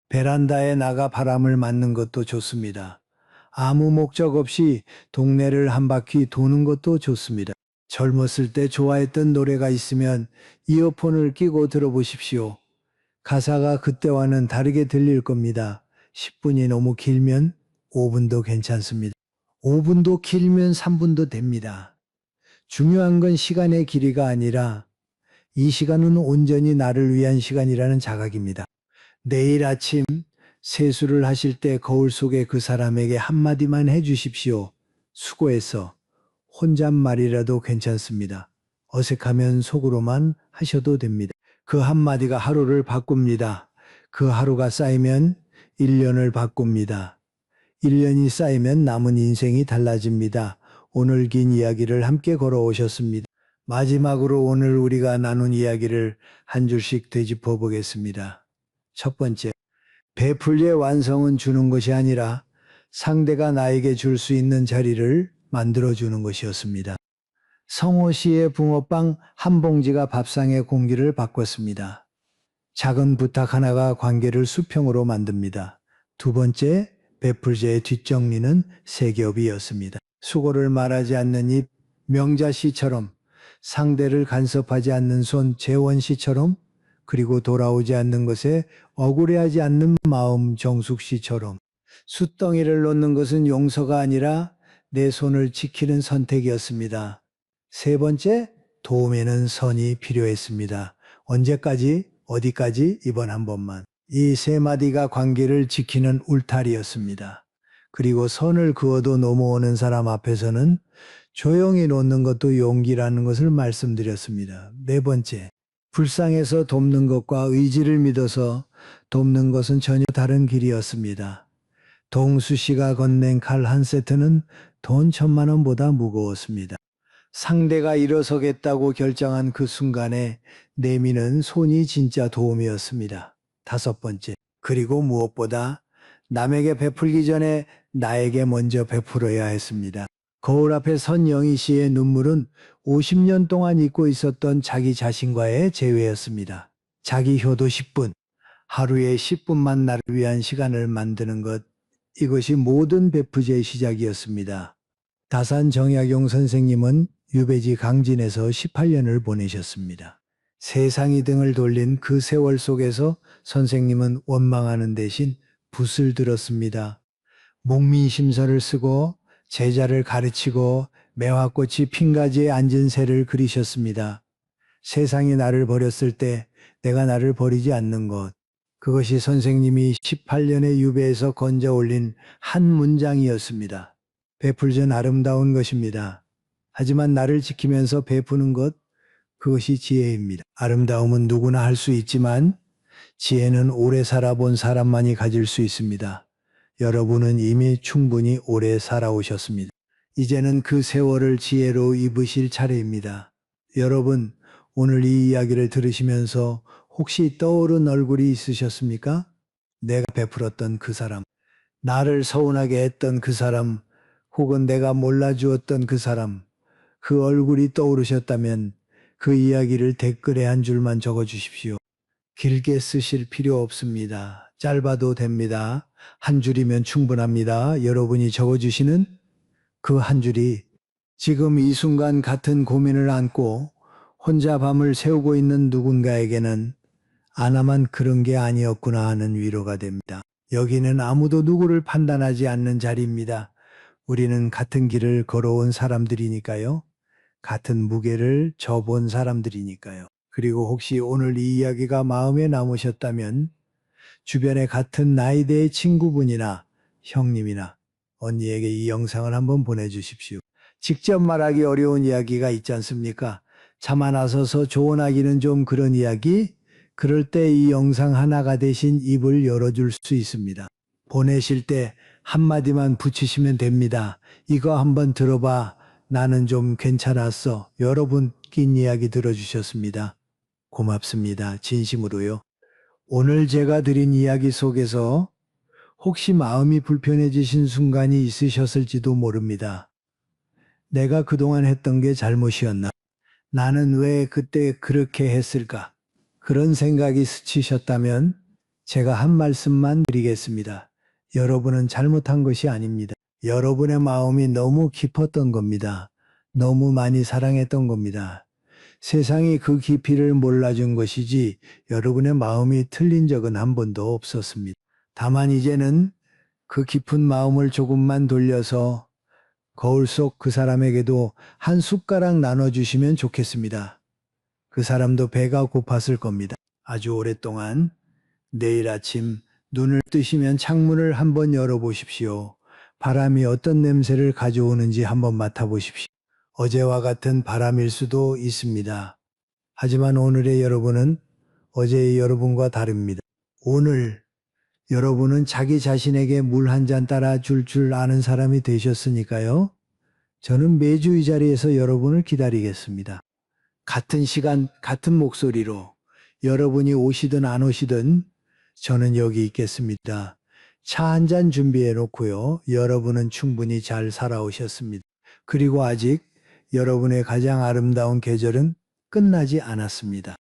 베란다에 나가 바람을 맞는 것도 좋습니다. 아무 목적 없이 동네를 한 바퀴 도는 것도 좋습니다. 젊었을 때 좋아했던 노래가 있으면 이어폰을 끼고 들어보십시오. 가사가 그때와는 다르게 들릴 겁니다. 10분이 너무 길면 5분도 괜찮습니다. 5분도 길면 3분도 됩니다. 중요한 건 시간의 길이가 아니라 이 시간은 온전히 나를 위한 시간이라는 자각입니다. 내일 아침 세수를 하실 때 거울 속에 그 사람에게 한마디만 해주십시오. 수고했어. 혼잣말이라도 괜찮습니다. 어색하면 속으로만 하셔도 됩니다. 그 한마디가 하루를 바꿉니다. 그 하루가 쌓이면 1년을 바꿉니다. 1년이 쌓이면 남은 인생이 달라집니다. 오늘 긴 이야기를 함께 걸어오셨습니다. 마지막으로 오늘 우리가 나눈 이야기를 한 줄씩 되짚어 보겠습니다. 첫 번째, 베풀이의 완성은 주는 것이 아니라 상대가 나에게 줄 수 있는 자리를 만들어주는 것이었습니다. 성호 씨의 붕어빵 한 봉지가 밥상의 공기를 바꿨습니다. 작은 부탁 하나가 관계를 수평으로 만듭니다. 두 번째, 베풀제의 뒷정리는 세겹이었습니다. 수고를 말하지 않는 입, 명자 씨처럼, 상대를 간섭하지 않는 손, 재원 씨처럼, 그리고 돌아오지 않는 것에 억울해하지 않는 마음, 정숙 씨처럼. 숯덩이를 놓는 것은 용서가 아니라 내 손을 지키는 선택이었습니다. 세 번째, 도움에는 선이 필요했습니다. 언제까지, 어디까지, 이번 한 번만. 이 세 마디가 관계를 지키는 울타리였습니다. 그리고 선을 그어도 넘어오는 사람 앞에서는 조용히 놓는 것도 용기라는 것을 말씀드렸습니다. 네 번째, 불쌍해서 돕는 것과 의지를 믿어서 돕는 것은 전혀 다른 길이었습니다. 동수 씨가 건넨 칼 한 세트는 돈 1,000만 원보다 무거웠습니다. 상대가 일어서겠다고 결정한 그 순간에 내미는 손이 진짜 도움이었습니다. 다섯 번째, 그리고 무엇보다 남에게 베풀기 전에 나에게 먼저 베풀어야 했습니다. 거울 앞에 선 영희 씨의 눈물은 50년 동안 잊고 있었던 자기 자신과의 재회였습니다. 자기 효도 10분, 하루에 10분만 나를 위한 시간을 만드는 것, 이것이 모든 베푸제의 시작이었습니다. 다산 정약용 선생님은 유배지 강진에서 18년을 보내셨습니다. 세상이 등을 돌린 그 세월 속에서 선생님은 원망하는 대신 붓을 들었습니다. 목민심서를 쓰고 제자를 가르치고 매화꽃이 핀 가지에 앉은 새를 그리셨습니다. 세상이 나를 버렸을 때 내가 나를 버리지 않는 것. 그것이 선생님이 18년의 유배에서 건져 올린 한 문장이었습니다. 베풀전 아름다운 것입니다. 하지만 나를 지키면서 베푸는 것, 그것이 지혜입니다. 아름다움은 누구나 할 수 있지만 지혜는 오래 살아본 사람만이 가질 수 있습니다. 여러분은 이미 충분히 오래 살아오셨습니다. 이제는 그 세월을 지혜로 입으실 차례입니다. 여러분, 오늘 이 이야기를 들으시면서 혹시 떠오른 얼굴이 있으셨습니까? 내가 베풀었던 그 사람, 나를 서운하게 했던 그 사람, 혹은 내가 몰라주었던 그 사람, 그 얼굴이 떠오르셨다면 그 이야기를 댓글에 한 줄만 적어 주십시오. 길게 쓰실 필요 없습니다. 짧아도 됩니다. 한 줄이면 충분합니다. 여러분이 적어주시는 그 한 줄이 지금 이 순간 같은 고민을 안고 혼자 밤을 새우고 있는 누군가에게는 아나만 그런 게 아니었구나 하는 위로가 됩니다. 여기는 아무도 누구를 판단하지 않는 자리입니다. 우리는 같은 길을 걸어온 사람들이니까요. 같은 무게를 져본 사람들이니까요. 그리고 혹시 오늘 이 이야기가 마음에 남으셨다면 주변에 같은 나이대의 친구분이나 형님이나 언니에게 이 영상을 한번 보내주십시오. 직접 말하기 어려운 이야기가 있지 않습니까? 차마 나서서 조언하기는 좀 그런 이야기? 그럴 때 이 영상 하나가 대신 입을 열어줄 수 있습니다. 보내실 때 한마디만 붙이시면 됩니다. 이거 한번 들어봐. 나는 좀 괜찮았어. 여러분 긴 이야기 들어주셨습니다. 고맙습니다. 진심으로요. 오늘 제가 드린 이야기 속에서 혹시 마음이 불편해지신 순간이 있으셨을지도 모릅니다. 내가 그동안 했던 게 잘못이었나? 나는 왜 그때 그렇게 했을까? 그런 생각이 스치셨다면 제가 한 말씀만 드리겠습니다. 여러분은 잘못한 것이 아닙니다. 여러분의 마음이 너무 깊었던 겁니다. 너무 많이 사랑했던 겁니다. 세상이 그 깊이를 몰라준 것이지 여러분의 마음이 틀린 적은 한 번도 없었습니다. 다만 이제는 그 깊은 마음을 조금만 돌려서 거울 속 그 사람에게도 한 숟가락 나눠주시면 좋겠습니다. 그 사람도 배가 고팠을 겁니다. 아주 오랫동안. 내일 아침 눈을 뜨시면 창문을 한번 열어보십시오. 바람이 어떤 냄새를 가져오는지 한번 맡아보십시오. 어제와 같은 바람일 수도 있습니다. 하지만 오늘의 여러분은 어제의 여러분과 다릅니다. 오늘 여러분은 자기 자신에게 물 한 잔 따라 줄 아는 사람이 되셨으니까요. 저는 매주 이 자리에서 여러분을 기다리겠습니다. 같은 시간, 같은 목소리로 여러분이 오시든 안 오시든 저는 여기 있겠습니다. 차 한 잔 준비해 놓고요. 여러분은 충분히 잘 살아오셨습니다. 그리고 아직 여러분의 가장 아름다운 계절은 끝나지 않았습니다.